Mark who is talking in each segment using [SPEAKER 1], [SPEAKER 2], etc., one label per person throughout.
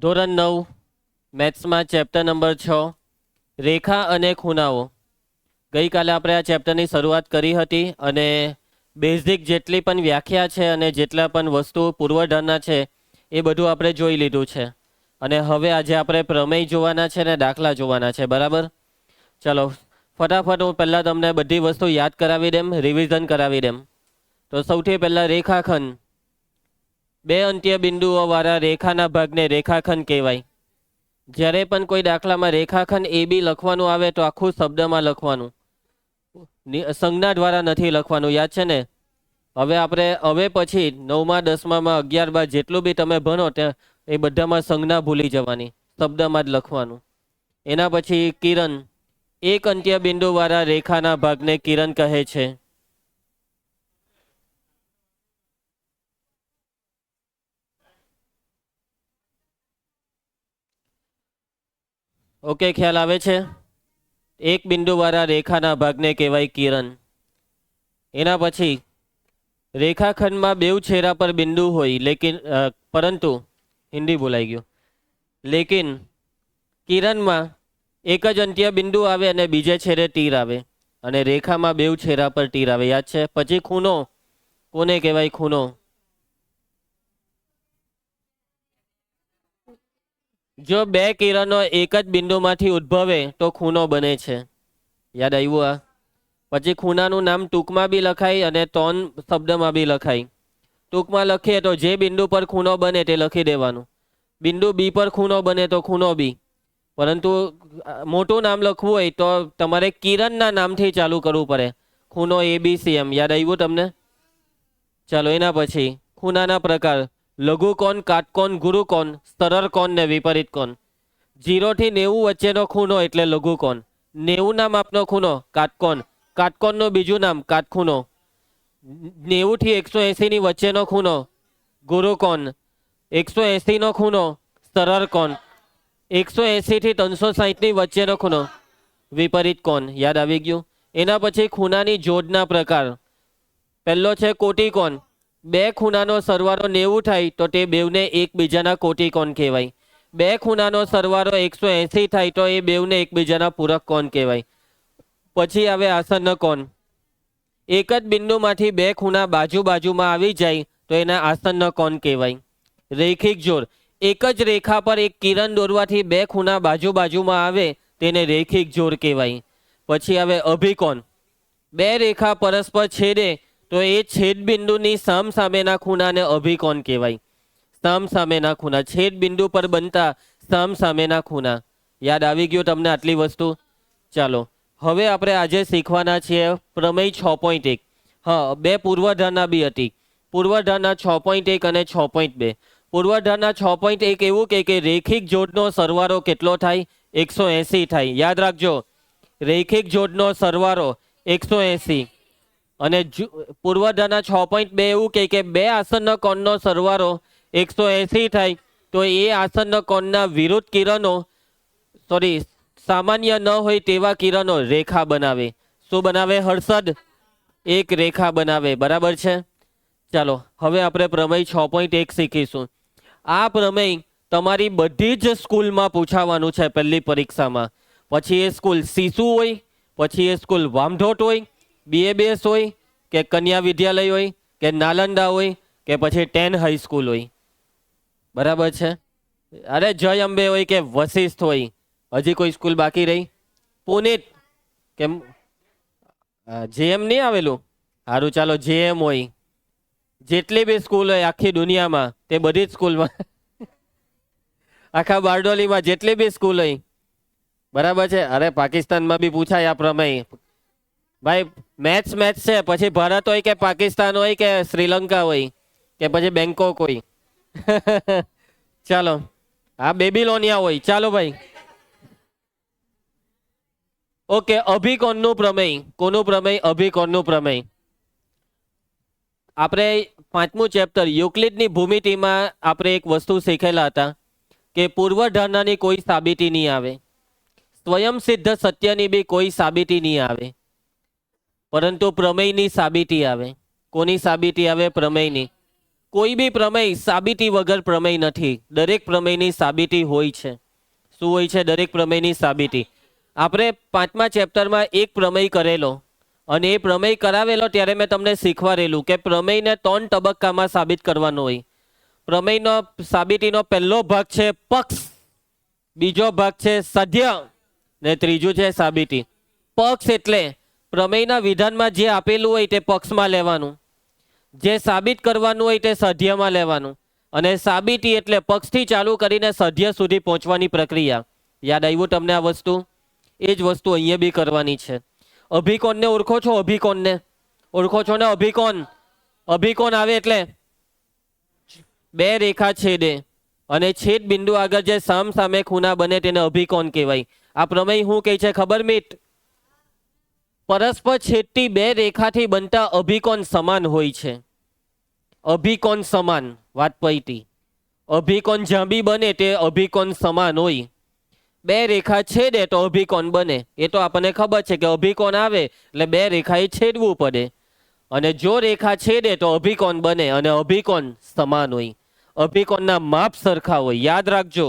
[SPEAKER 1] ધોરણ 9 મેથ્સમાં chapter number 6 રેખા અને ખૂણાઓ. ગઈકાલે આપણે આ ચેપ્ટરની શરૂઆત કરી હતી અને બેઝિક જેટલી પણ વ્યાખ્યા છે અને જેટલા પણ વસ્તુ પૂર્વધારણા છે એ બધું આપણે જોઈ લીધું છે. અને હવે આજે આપણે પ્રમેય જોવાના છે ને દાખલા જોવાના છે. બરાબર, ચલો ફટાફટ હું પહેલાં તમને બધી વસ્તુ યાદ કરાવી દેમ, રિવિઝન કરાવી દેમ. તો સૌથી પહેલાં રેખાખંડ. બે અંત્ય બિંદુઓ વાળા રેખાના ભાગને રેખાખંડ કહેવાય. જ્યારે પણ કોઈ દાખલામાં રેખાખંડ એ બી લખવાનું આવે તો આખું શબ્દમાં લખવાનું, સંજ્ઞા દ્વારા નથી લખવાનું. યાદ છે ને? હવે પછી 9મા 10મામાં 11 બાર જેટલું બી તમે ભણો ત્યાં એ બધામાં સંજ્ઞા ભૂલી જવાની, શબ્દમાં જ લખવાનું. એના પછી કિરણ. એક અંત્ય બિંદુ વાળા રેખાના ભાગને કિરણ કહે છે. ઓકે, ખ્યાલ આવે છે? એક બિંદુ વાળા રેખાના ભાગને કહેવાય કિરણ. એના પછી રેખાખંડમાં બેઉ છેડા પર બિંદુ હોય પરંતુ હિન્દી બોલાઈ ગયું. લેકિન કિરણમાં એક જ અંત્ય બિંદુ આવે અને બીજે છેડે તીર આવે અને રેખામાં બેઉ છેડા પર તીર આવે. યાદ છે? પછી ખૂણો. કોને કહેવાય ખૂણો? જો બે કિરણો એક જ બિંદુમાંથી ઉદ્ભવે તો ખૂણો બને છે. યાદ આવ્યું? આ પછી ખૂણાનું નામ ટૂંકમાં બી લખાય અને 3 શબ્દમાં બી લખાય. ટૂંકમાં લખીએ તો જે બિંદુ પર ખૂણો બને તે લખી દેવાનું. બિંદુ બી પર ખૂણો બને તો ખૂણો બી. પરંતુ મોટું નામ લખવું હોય તો તમારે કિરણના નામથી ચાલુ કરવું પડે. ખૂણો ABCM. યાદ આવ્યું તમને? ચાલો, એના પછી ખૂણાના પ્રકાર: લઘુકોણ, કાટકોણ, ગુરુકોણ, સરળ કોણ ને વિપરીત કોણ. 0 થી 90 વચ્ચેનો ખૂણો એટલે લઘુકોણ. 90 ના માપનો ખૂણો કાટકોણ. કાટકોણનું બીજું નામ કાટખૂણો. 90 થી 180 ની વચ્ચેનો ખૂણો ગુરુકોણ. 180 નો ખૂણો સરળ કોણ. 180 થી 360 ની વચ્ચેનો ખૂણો વિપરીત કોણ. યાદ આવી ગયું? એના પછી ખૂણાની જોડના પ્રકાર. પહેલો છે કોટિકોણ. બે ખૂણાનો સરવાળો 90 થાય તો તે બેવને એકબીજાના કોટિકોણ કહેવાય. બે ખૂણાનો સરવાળો 180 થાય તો એ બેવને એકબીજાના પૂરક કોણ કહેવાય. પછી આવે આસન્ન કોણ. એક જ બિંદુમાંથી બે ખૂણા બાજુમાં આવી જાય તો એના આસન્ન કોણ કહેવાય. રૈખિક જોડ. એક જ રેખા પર એક કિરણ દોરવાથી બે ખૂણા બાજુમાં આવે તેને રૈખિક જોડ કહેવાય. પછી આવે અભિકોણ. બે રેખા પરસ્પર છેદે તો એ છેદ બિંદુની સામસામેના ખૂણાને અભિકોણ કહેવાય. સામસામેના ખૂણા, છેદ બિંદુ પર બનતા સામસામેના ખૂણા. યાદ આવી ગયું તમને આટલી વસ્તુ? ચાલો, હવે આપણે આજે શીખવાના છીએ પ્રમેય 6.1. હા, બે પૂર્વધારણા બી હતી. પૂર્વધારણા 6.1 અને 6.2. પૂર્વધારણા 6.1 એવું કે રેખિક જોડનો સરવાળો કેટલો થાય? 180 થાય. યાદ રાખજો, રેખિક જોડનો સરવાળો 180. અને પૂર્વધારણા 6.2 એવું કે બે આસન્ન કોણનો સરવાળો 180 થાય તો એ આસન્ન કોણના વિરુદ્ધ કિરણો સામાન્ય ન હોય તેવા કિરણો રેખા બનાવે. શું બનાવે હર્ષદ? એક રેખા બનાવે. બરાબર છે? ચાલો, હવે આપણે પ્રમેય 6.1 શીખીશું. આ પ્રમેય તમારી બધી જ સ્કૂલમાં પૂછાવાનું છે પહેલી પરીક્ષામાં. પછી એ સ્કૂલ શિશુ હોય, પછી એ સ્કૂલ વામઢોટ હોય, BABS હોય કે કન્યા વિદ્યાલય હોય કે નાલંદા હોય કે પછી 10 હાઈસ્કૂલ હોય. બરાબર છે? અરે જય અંબે હોય કે વશિષ્ઠ હોય. હજી કોઈ સ્કૂલ બાકી રહી? પુનિત કેમ JM નહીં આવેલું? સારું, ચાલો JM હોય. જેટલી બી સ્કૂલ હોય આખી દુનિયામાં તે બધી જ સ્કૂલમાં આખા બારડોલીમાં જેટલી બી સ્કૂલ હોય. બરાબર છે? અરે પાકિસ્તાનમાં બી પૂછાય આ પ્રમેય. ભાઈ મેચ છે. પછી ભારત હોય કે પાકિસ્તાન હોય કે શ્રીલંકા હોય કે પછી બેંકોક હોય. ચાલો, આ બેબીલોનિયા હોય. ચાલો ભાઈ. ઓકે, અભિકોણનું પ્રમેય. કોનું પ્રમેય? અભિકોણનું પ્રમેય. આપણે 5મું ચેપ્ટર યુક્લિડની ભૂમિતિમાં આપણે એક વસ્તુ શીખેલા હતા કે પૂર્વધારણાની કોઈ સાબિતી નહીં આવે, સ્વયં સિદ્ધ સત્યની બી કોઈ સાબિતી નહીં આવે, પરંતુ પ્રમેયની સાબિતી આવે. કોની સાબિતી આવે? પ્રમેયની. કોઈ બી પ્રમેય સાબિતી વગર પ્રમેય નથી. દરેક પ્રમેયની સાબિતી હોય છે. શું હોય છે? દરેક પ્રમેયની સાબિતી. આપણે 5મા ચેપ્ટરમાં એક પ્રમેય કરેલો અને એ પ્રમેય કરાવેલો ત્યારે મેં તમને શીખવાડેલું કે પ્રમેયને 3 તબક્કામાં સાબિત કરવાનો હોય. પ્રમેયનો સાબિતીનો પહેલો ભાગ છે પક્ષ, બીજો ભાગ છે સાધ્ય ને ત્રીજું છે સાબિતી. પક્ષ એટલે પ્રમેયના વિધાનમાં જે આપેલું હોય તે પક્ષમાં લેવાનું, જે સાબિત કરવાનું હોય તે સાધ્યમાં લેવાનું, અને સાબિતી એટલે પક્ષથી ચાલુ કરીને સાધ્ય સુધી પહોંચવાની પ્રક્રિયા. યાદ આવ્યું તમને આ વસ્તુ? એ જ વસ્તુ અહીંયા બી કરવાની છે. અભિકોણને ઓળખો છો? અભિકોણને ઓળખો છો ને? અભિકોણ આવે એટલે બે રેખા છેદે અને છેદ બિંદુ આગળ જે સામ સામે ખૂણા બને તેને અભિકોણ કહેવાય. આ પ્રમેય શું કહે છે ખબર મિત? પરસ્પર છેદતી બે રેખાથી બનતા અભિકોણ સમાન હોય છે. અભિકોણ સમાન વાત પૈતી. અભિકોણ જ્યાં બી બને તે અભિકોણ સમાન હોય. બે રેખા છેદે તો અભિકોણ બને. એ તો આપણને ખબર છે કે અભિકોણ આવે એટલે બે રેખાએ છેદવું પડે, અને જો રેખા છેદે તો અભિકોણ બને અને અભિકોણ સમાન હોય. અભિકોણના માપ સરખા હોય. યાદ રાખજો,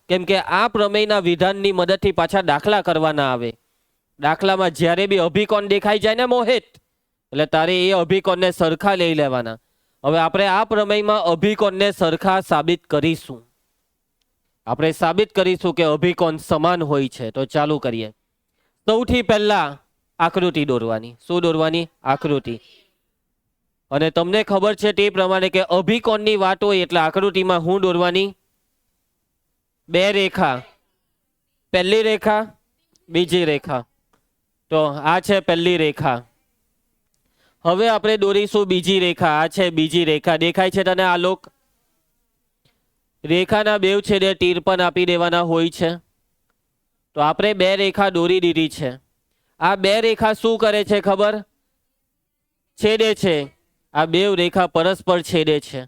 [SPEAKER 1] કેમ કે આ પ્રમેયના વિધાનની મદદથી પાછા દાખલા કરવાના આવે. દાખલામાં જ્યારે બી અભિકોણ દેખાઈ જાય ને મોહિત, એટલે તારે એ અભિકોણને સરખા લઈ લેવાના. હવે આપણે આ પ્રમેયમાં અભિકોણને સરખા સાબિત કરીશું. આપણે સાબિત કરીશું કે અભિકોણ સમાન હોય છે. તો ચાલુ કરીએ. સૌથી પહેલા આકૃતિ દોરવાની. શું દોરવાની? આકૃતિ. અને તમને ખબર છે તે પ્રમાણે કે અભિકોણની વાત હોય એટલે આકૃતિમાં શું દોરવાની? બે રેખા. પહેલી રેખા, બીજી રેખા. તો આ છે પહેલી રેખા. હવે આપણે દોરીશું બીજી રેખા. આ છે બીજી રેખા. દેખાય છે તને આ લોક? રેખાના બેવ છેડે તીર પણ આપી દેવાના હોય છે. તો આપણે બે રેખા દોરી દીધી છે. આ બે રેખા શું કરે છે ખબર? છેદે છે. આ બેવ રેખા પરસ્પર છેદે છે.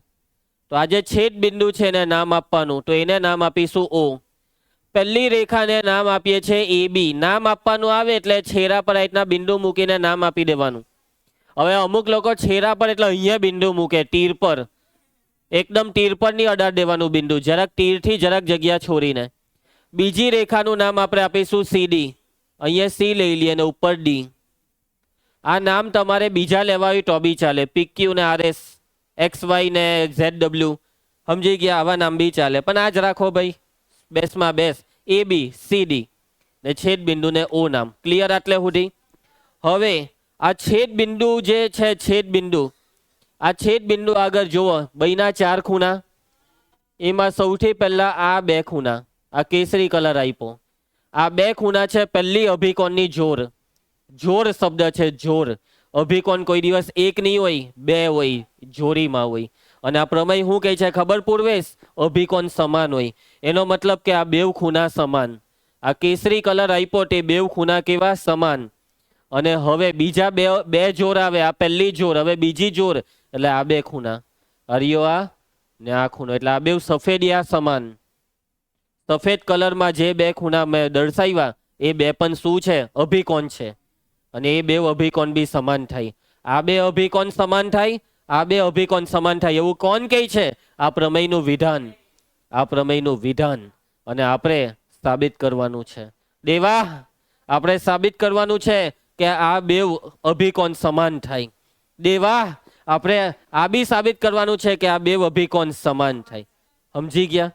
[SPEAKER 1] તો આ જે છેદ બિંદુ છે એને નામ આપવાનું. તો એને નામ આપીશું O. પહેલી રેખાને નામ આપીએ છીએ AB. નામ આપવાનું આવે એટલે છેરા પર આ બિંદુ મૂકીને નામ આપી દેવાનું. હવે અમુક લોકો છેરા પર એટલે અહીંયા બિંદુ મૂકે, તીર પર. એકદમ તીર પર નહીં અડાડ દેવાનું બિંદુ, જરાક તીરથી જરાક જગ્યા છોડીને. બીજી રેખાનું નામ આપણે આપીશું CD. અહીંયા C લઈ લઈએ અને ઉપર D. આ નામ તમારે બીજા લેવા હોય તો બી ચાલે. PQ ને RS, XY ને ZW, સમજી ગયા? આવા નામ બી ચાલે, પણ આ જ રાખો ભાઈ. બેસમાં બેસ. AB, CD ને છેદ બિંદુ ને O નામ. ક્લિયર આટલે સુધી? હવે આ છેદ બિંદુ જે છે, છેદ બિંદુ, આ છેદ બિંદુ આગળ જુઓ, બઈના 4 ખૂણા. એમાં સૌથી પહેલા આ બે ખૂણા, આ કેસરી કલર આપ્યો. આ બે ખૂણા છે પહેલી અભિકોણની જોર. જોર શબ્દ છે, જોર. અભિકોણ કોઈ દિવસ એક નહીં હોય, બે હોય, જોરીમાં હોય. અને આ પ્રમેય શું કહે છે ખબર પૂર્વેશ? અભિકોણ સમાન હોય. એનો મતલબ કે આ બેવ ખૂણા સમાન. આ કેસરી કલર આપ્યો તે બેવ ખૂણા કેવા? સમાન. અને હવે બીજા બે જોર આવે. આ પહેલી જોર, હવે બીજી જોર, એટલે આ બે ખૂણા. હરિયો આ ને આ ખૂણો, એટલે આ બેવ સફેદિયા સમાન. સફેદ કલરમાં જે બે ખૂણા મેં દર્શાવ્યા એ બે પણ શું છે? અભિકોણ છે. અને એ બે અભિકોણ બી સમાન થાય. આ બે અભિકોણ સમાન થાય, આ બે અભિકોણ સમાન થાય. એવું કોણ કહે છે? આ પ્રમેયનું વિધાન. આ પ્રમેયનું વિધાન. અને આપણે સાબિત કરવાનું છે. દેવા, આપણે સાબિત કરવાનું છે કે આ બે અભિકોણ સમાન થાય. દેવા, આપણે આ બી સાબિત કરવાનું છે કે આ બે અભિકોણ સમાન થાય. સમજી ગયા?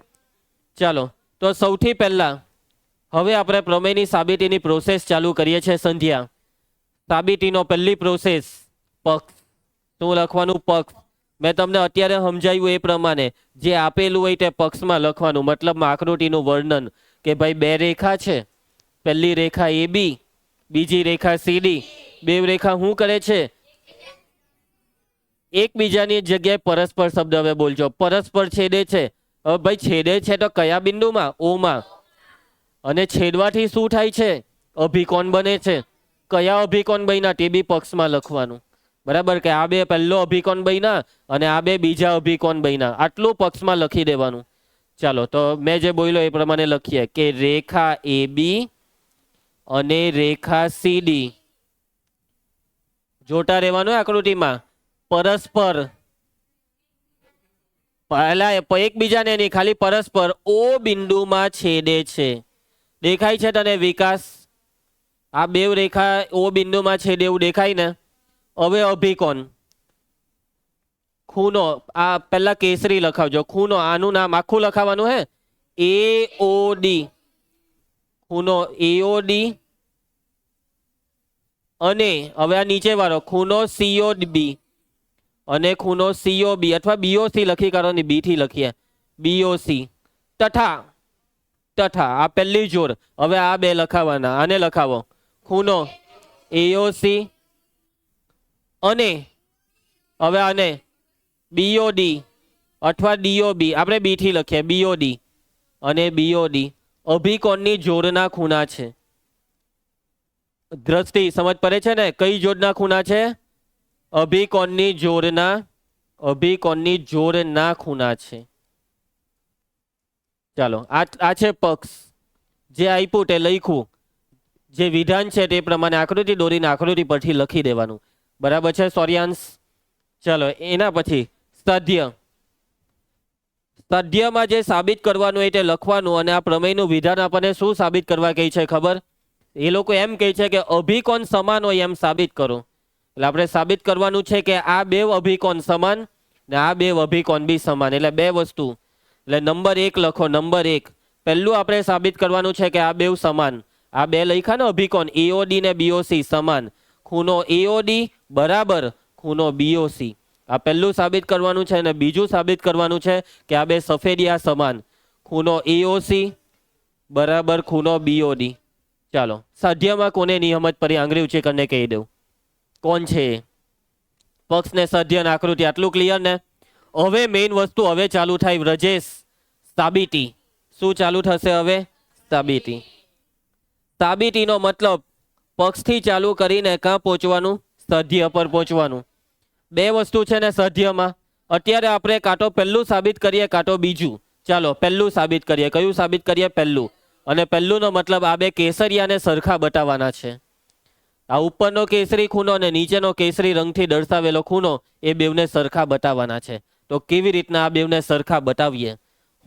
[SPEAKER 1] ચાલો, તો સૌથી પહેલા હવે આપણે પ્રમેયની સાબિતીની પ્રોસેસ ચાલુ કરીએ છીએ. સંધ્યા. સાબિતીનો પહેલી પ્રોસેસ પક્ષ. શું લખવાનું? પક્ષ. મેં તમને અત્યારે સમજાવ્યું એ પ્રમાણે જે આપેલું હોય તે પક્ષમાં લખવાનું. મતલબમાં આકૃતિનું વર્ણન કે ભાઈ બે રેખા છે. પહેલી રેખા AB, બીજી રેખા CD. બે રેખા શું કરે છે? એકબીજાની જગ્યાએ પરસ્પર શબ્દ હવે બોલજો. પરસ્પર છેદે છે. હવે ભાઈ છેદે છે તો કયા બિંદુમાં? O માં. અને છેદવાથી શું થાય છે? અભિકોણ બને છે. કયા અભિકોણ બન્યા તે બી પક્ષમાં લખવાનું. બરાબર કે આ બે પહેલો અભિકોણ બન્યા અને આ બે બીજા અભિકોણ બન્યા. આટલું પક્ષમાં લખી દેવાનું. ચાલો, તો મેં જે બોલ્યો એ પ્રમાણે લખીએ કે રેખા AB અને રેખા CD જોતા રહેવાનું આકૃતિમાં. પરસ્પર પહેલા એકબીજાને નહીં, ખાલી પરસ્પર ઓ બિંદુમાં છેદે છે. દેખાય છે તને વિકાસ? આ બે રેખા ઓ બિંદુમાં છેદે એવું દેખાય ને? હવે અભિકોણ ખૂનો, આ પેલા કેસરી લખાવજો. ખૂનો, આનું નામ આખું લખાવાનું હે, AOD. ખૂનો AOD. અને હવે આ નીચે વાળો ખૂનો COB અને ખૂનો COB અથવા BOC લખી કાઢો ને, બી થી લખીએ BOC. તથા તથા આ પહેલી જોડ. હવે આ બે લખાવાના, આને લખાવો ખૂનો AOC અને હવે આને BOD અથવા DOB, આપણે બી થી લખીએ BOD અને BOD અભિકોણની જોડના ખૂણા છે. દ્રષ્ટિ સમજ પડે છે ને? કઈ જોડના ખૂણા છે? અભિકોણની જોડના ખૂણા છે. ચાલો, આ છે પક્ષ. જે આપ્યું તે લખ્યું, જે વિધાન છે તે પ્રમાણે આકૃતિ દોરીને આકૃતિ પરથી લખી દેવાનું. બરાબર છે સોર્યાંશ? ચલો, એના પછી સાધ્ય. સાધ્યમાં જે સાબિત કરવાનું એ તે લખવાનું. અને આ પ્રમેયનું વિધાન આપણને શું સાબિત કરવા કહે છે ખબર? એ લોકો એમ કહે છે કે અભિકોણ સમાન હોય એમ સાબિત કરો. એટલે આપણે સાબિત કરવાનું છે કે આ બે અભિકોણ સમાન ને આ બે અભિકોણ બી સમાન. એટલે બે વસ્તુ. એટલે નંબર 1 લખો. નંબર 1 પહેલું આપણે સાબિત કરવાનું છે કે આ બે સમાન. આ બે લખ્યા ને અભિકોણ AOD ને BOC સમાન. ખૂનો AOD બરાબર ખૂનો BOC. આ પહેલું સાબિત કરવાનું છે. અને બીજું સાબિત કરવાનું છે કે આ બે સફેદિયા સમાન. ખૂનો AOC બરાબર ખૂનો BOD. ચાલો, સાધ્યમાં કોને નિયમત પરી આંગળી ઊંચી કરીને કહી દઉં કોણ છે? પક્ષ ને સાધ્ય અને આકૃતિ. આટલું ક્લિયર ને? હવે મેઇન વસ્તુ હવે ચાલુ થાય વ્રજેશ, સાબિતી. શું ચાલુ થશે હવે? સાબિતી. સાબિતીનો મતલબ પક્ષથી ચાલુ કરીને ક્યાં પહોંચવાનું? સાધ્ય પર પહોંચવાનું. બે વસ્તુ છે ને સાધ્યમાં. અત્યારે આપણે કાં તો પહેલું સાબિત કરીએ કાં તો બીજું. ચાલો, પહેલું સાબિત કરીએ. કયું સાબિત કરીએ? પહેલું. અને પહેલુંનો મતલબ આ બે કેસરિયાને સરખા બતાવવાના છે. આ ઉપરનો કેસરી ખૂનો અને નીચેનો કેસરી રંગથી દર્શાવેલો ખૂનો એ બેવને સરખા બતાવવાના છે. તો કેવી રીતના આ બેવને સરખા બતાવીએ,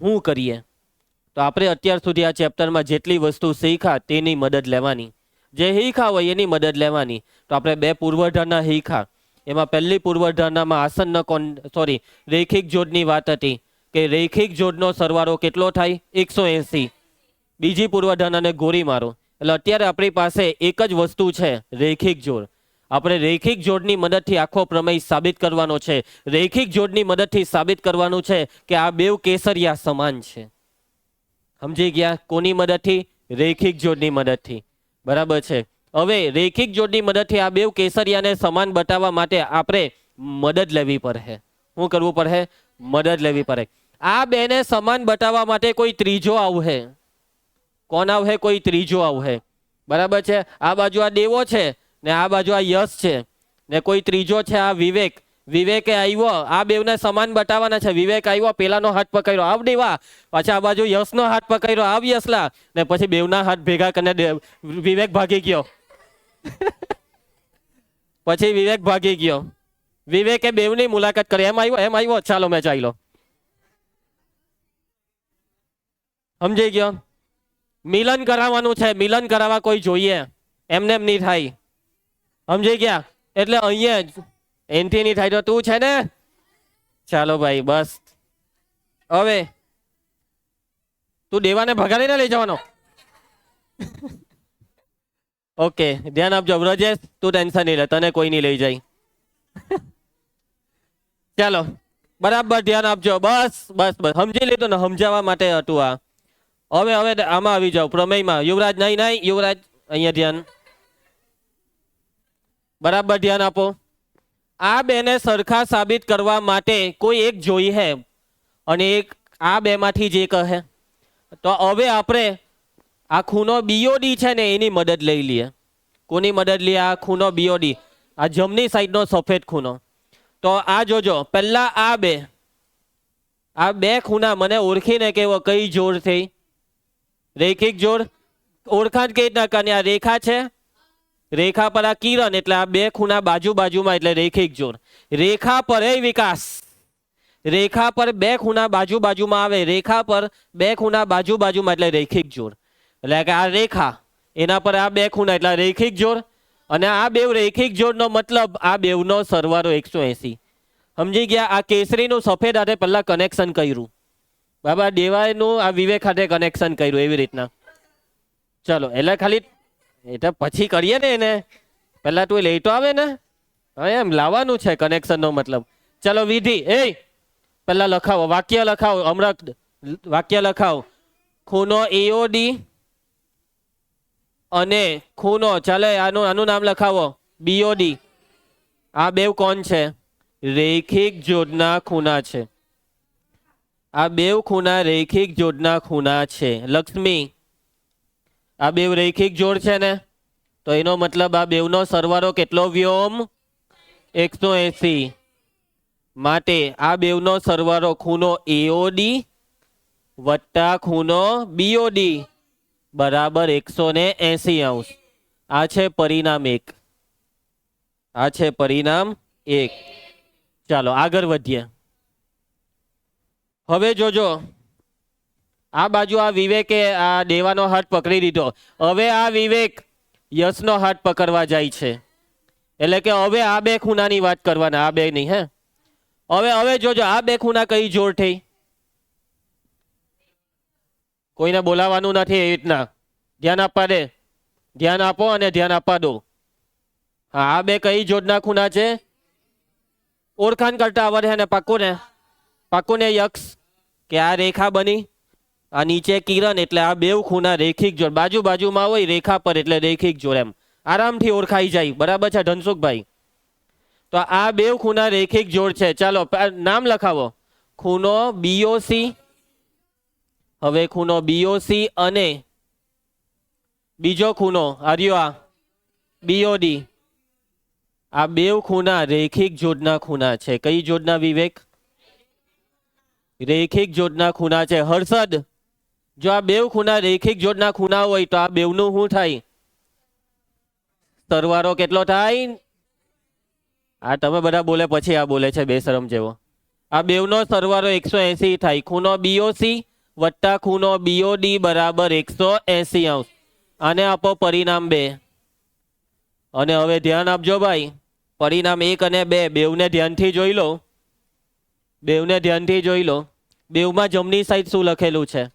[SPEAKER 1] શું કરીએ? તો આપણે અત્યાર સુધી આ ચેપ્ટરમાં જેટલી વસ્તુ શીખા તેની મદદ લેવાની. જે શીખા હોય એની મદદ લેવાની. તો આપણે બે પૂર્વધારણા શીખા. એમાં પહેલી પૂર્વધારણામાં આસન્ન રેખિક જોડની વાત હતી કે રેખિક જોડનો સરવાળો કેટલો થાય? 180. બીજી પૂર્વધારણાને ગોળી મારો. એટલે અત્યારે આપણી પાસે એક જ વસ્તુ છે, રેખિક જોડ. આપણે રેખિક જોડની મદદથી આખો પ્રમેય સાબિત કરવાનો છે. રેખિક જોડની મદદથી સાબિત કરવાનું છે કે આ બેવ કેસરિયા સમાન છે. સમજી ગયા? કોની મદદથી? રેખિક જોડની મદદથી. બરાબર છે. હવે રેખિક જોડની મદદથી આ બેવ કેસરિયાને સમાન બતાવવા માટે આપણે મદદ લેવી પડે. શું કરવું પડે? મદદ લેવી પડે. આ બેને સમાન બતાવવા માટે કોઈ ત્રીજો આવશે. કોણ આવશે? કોઈ ત્રીજો આવશે. બરાબર છે. આ બાજુ આ દેવો છે ને આ બાજુ આ યશ છે ને કોઈ ત્રીજો છે આ વિવેક. વિવેકે આવ્યો, આ બેવને સમાન બતાવવાના છે. વિવેક આવ્યો, પેલાનો હાથ પકડ્યો, આવ દેવા. પાછા આ બાજુ યશનો હાથ પકડ્યો, આવ યશલા. ને પછી બેવના હાથ ભેગા કરીને વિવેક ભાગી ગયો. પછી વિવેક ભાગી ગયો. વિવેકે બેવની મુલાકાત કરી. એમ આવ્યો, ચાલો મેં ચાલ્યો. સમજી ગયો? મિલન કરાવવાનું છે. મિલન કરાવવા કોઈ જોઈએ, એમને એમ નહીં થાય. સમજી ગયા? એટલે અહીંયા જ એનથી નહીં થાય તો તું છે ને. ચાલો ભાઈ, બસ. હવે તું દેવાને ભગાડીને લઈ જવાનો. ઓકે, ધ્યાન આપજો. વ્રજેશ, તું ટેન્શન નહીં લે, તને કોઈ નહીં લઈ જાય. ચાલો, બરાબર ધ્યાન આપજો. બસ બસ બસ, સમજી લીધું ને? સમજાવવા માટે હતું આ. હવે આમાં આવી જાઓ, પ્રમેયમાં. યુવરાજ, નહીં, યુવરાજ અહીંયા ધ્યાન. બરાબર ધ્યાન આપો. આ બેને સરખા સાબિત કરવા માટે કોઈ એક જોઈ હે અને એક આ બેમાંથી જે કહે. તો હવે આપણે આ ખૂનો BOD છે ને એની મદદ લઈ લઈએ. કોની મદદ લઈએ? આ ખૂનો BOD, આ જમણી સાઈડનો સફેદ ખૂનો. તો આ જોજો, પહેલા આ બે ખૂણા મને ઓળખીને કેવો કઈ જોડ થઈ? રેખિક જોડ. ઓળખાણ કઈ રીતના કરવાની? આ રેખા છે, રેખા પર આ કિરણ, એટલે આ બે ખૂણા બાજુમાં એટલે રેખિક જોડ. રેખા પર વિકાસ. રેખા પર બે ખૂણા બાજુ બાજુમાં આવે, રેખા પર બે ખૂણા બાજુ બાજુમાં એટલે રેખિક જોડ. એટલે કે આ રેખા એના પર આ બે ખૂણા એટલે રેખિક જોડ, અને આ બે રેખિક જોડનો મતલબ આ બેવનો સરવાળો 180. સમજી ગયા? આ કેસરીનું સફેદ હાથે પહેલા કનેક્શન કર્યું, બાબા દેવાયનું આ વિવેક હાથે કનેક્શન કર્યું એવી રીતના. ચલો એટલે ખાલી એટલે પછી કરીએ ને એને, પહેલા તું લઈ તો આવે ને, હા એમ લાવવાનું છે કનેક્શનનો મતલબ. ચલો વિધિ, એ પહેલા લખાવો, વાક્ય લખાવો, હમણાં વાક્ય લખાવો. ખૂણો એઓડી અને ખૂણો, ચાલો આનું નામ લખાવો બીઓડી. આ બે કોણ છે? રેખિક જોડના ખૂણા છે. આ બે ખૂણા રેખિક જોડના ખૂણા છે. લક્ષ્મી, આ બે રેખિક જોડ છે ને, તો એનો મતલબ આ બેવનો સરવાળો કેટલો? વ્યોમ 180. માટે આ બેવનો સરવાળો ખૂણો એઓડી વત્તા ખૂણો બીઓડી બરાબર 180°. આ છે પરિણામ 1. આ છે પરિણામ 1. ચાલો આગળ વધીએ. હવે જોજો, આ બાજુ આ વિવેકે આ દેવાનો હાથ પકડી દીધો. હવે આ વિવેક યશનો હાથ પકડવા જાય છે. એટલે કે હવે આ બે ખૂણાની વાત કરવાના, આ બે નહીં. હે હવે જોજો, આ બે ખૂણા કઈ જોડ થઈ? કોઈને બોલાવાનું નથી એ રીતના, ધ્યાન આપવા દે, ધ્યાન આપો અને ધ્યાન આપવા દો. હા, આ બે કઈ જોડના ખૂણા છે? ઓળખાણ કરતા આવડે ને? પાક્કું ને યક્ષ કે આ રેખા બની, આ નીચે કિરણ, એટલે આ બે ખૂણા રેખિક જોડ, બાજુ બાજુમાં હોય રેખા પર એટલે રેખિક જોડ, એમ આરામથી ઓળખાઈ જાય. બરાબર છે ધનસુખભાઈ? તો આ બે ખૂણા રેખિક જોડ છે. ચાલો નામ લખાવો, ખૂણો બીઓસી. હવે ખૂણો બીઓસી અને બીજો ખૂણો આર્યો આ બીઓડી. આ બે ખૂણા રેખિક જોડના ખૂણા છે. કઈ જોડના વિવેક? રેખિક જોડના ખૂણા છે. હર્ષદ, જો આ બે ખૂણા રેખિક જોડના ખૂણા હોય તો આ બેવનું શું થાય? સરવાળો કેટલો થાય? આ તમે બધા બોલે પછી આ બોલે છે બેશરમ જેવો. આ બેવનો સરવાળો 180 થાય. ખૂણો બીઓસી વત્તા ખૂણો બીઓડી બરાબર 180°. આને આપો પરિણામ 2. અને હવે ધ્યાન આપજો ભાઈ, પરિણામ 1 અને 2 બેવને ધ્યાનથી જોઈ લો. બેવને ધ્યાનથી જોઈ લો. બેવમાં જમણી સાઈડ શું લખેલું છે?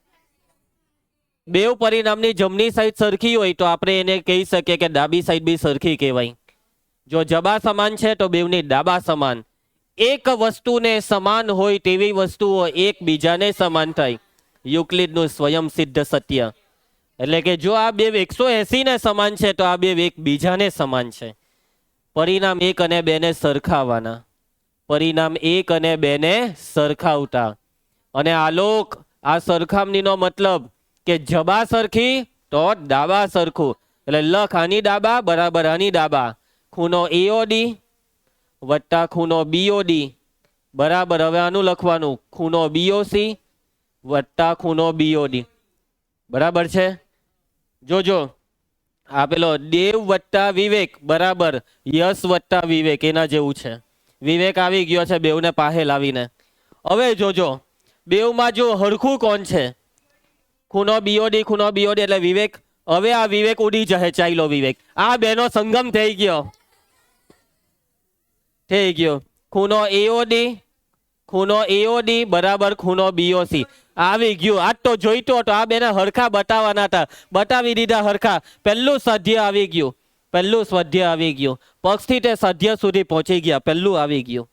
[SPEAKER 1] બેવ પરિણામની જમણી સાઈડ સરખી હોય તો આપણે એને કહી શકીએ કે ડાબી સાઈડ બી સરખી કહેવાય. જો જબા સમાન છે તો બેવની ડાબા સમાન. એક વસ્તુને સમાન હોય તેવી વસ્તુઓ એકબીજાને સમાન થાય. યુક્લિડનું સ્વયં સિદ્ધ સત્ય. એટલે કે જો આ બે 180 ને સમાન છે તો આ બે એકબીજાને સમાન છે. પરિણામ 1 અને 2 ને સરખાવવાના. પરિણામ 1 અને 2 ને સરખાવતા. અને આલોક, આ સરખામણીનો મતલબ કે જબા સરખી તો ડાબા સરખું. એટલે લખ આની ડાબા બરાબર આની ડાબા. ખૂણો એઓડી વત્તા ખૂણો બીઓડી બરાબર, હવે આનું લખવાનું ખૂણો બીઓસી વત્તા ખૂણો બીઓડી. બરાબર છે? જોજો, આ પેલો દેવ વત્તા વિવેક બરાબર યશ વત્તા વિવેક, એના જેવું છે. વિવેક આવી ગયો છે બેવને પાસે લાવીને. હવે જોજો, બેવમાં જો હરખું કોણ છે? ખૂણો બીઓડી એટલે વિવેક. હવે આ વિવેક ઉડી જશે, ચાલ્યો વિવેક. આ બેનો સંગમ થઈ ગયો. ખૂણો એઓડી બરાબર ખૂણો બીઓસી આવી ગયું. આજ તો જોઈતો તો આ બેને હરખા બતાવવાના હતા, બતાવી દીધા હરખા. પહેલું સ્વાધ્યાય આવી ગયું. પક્ષથી તે સ્વાધ્યાય સુધી પહોંચી ગયા. પહેલું આવી ગયું.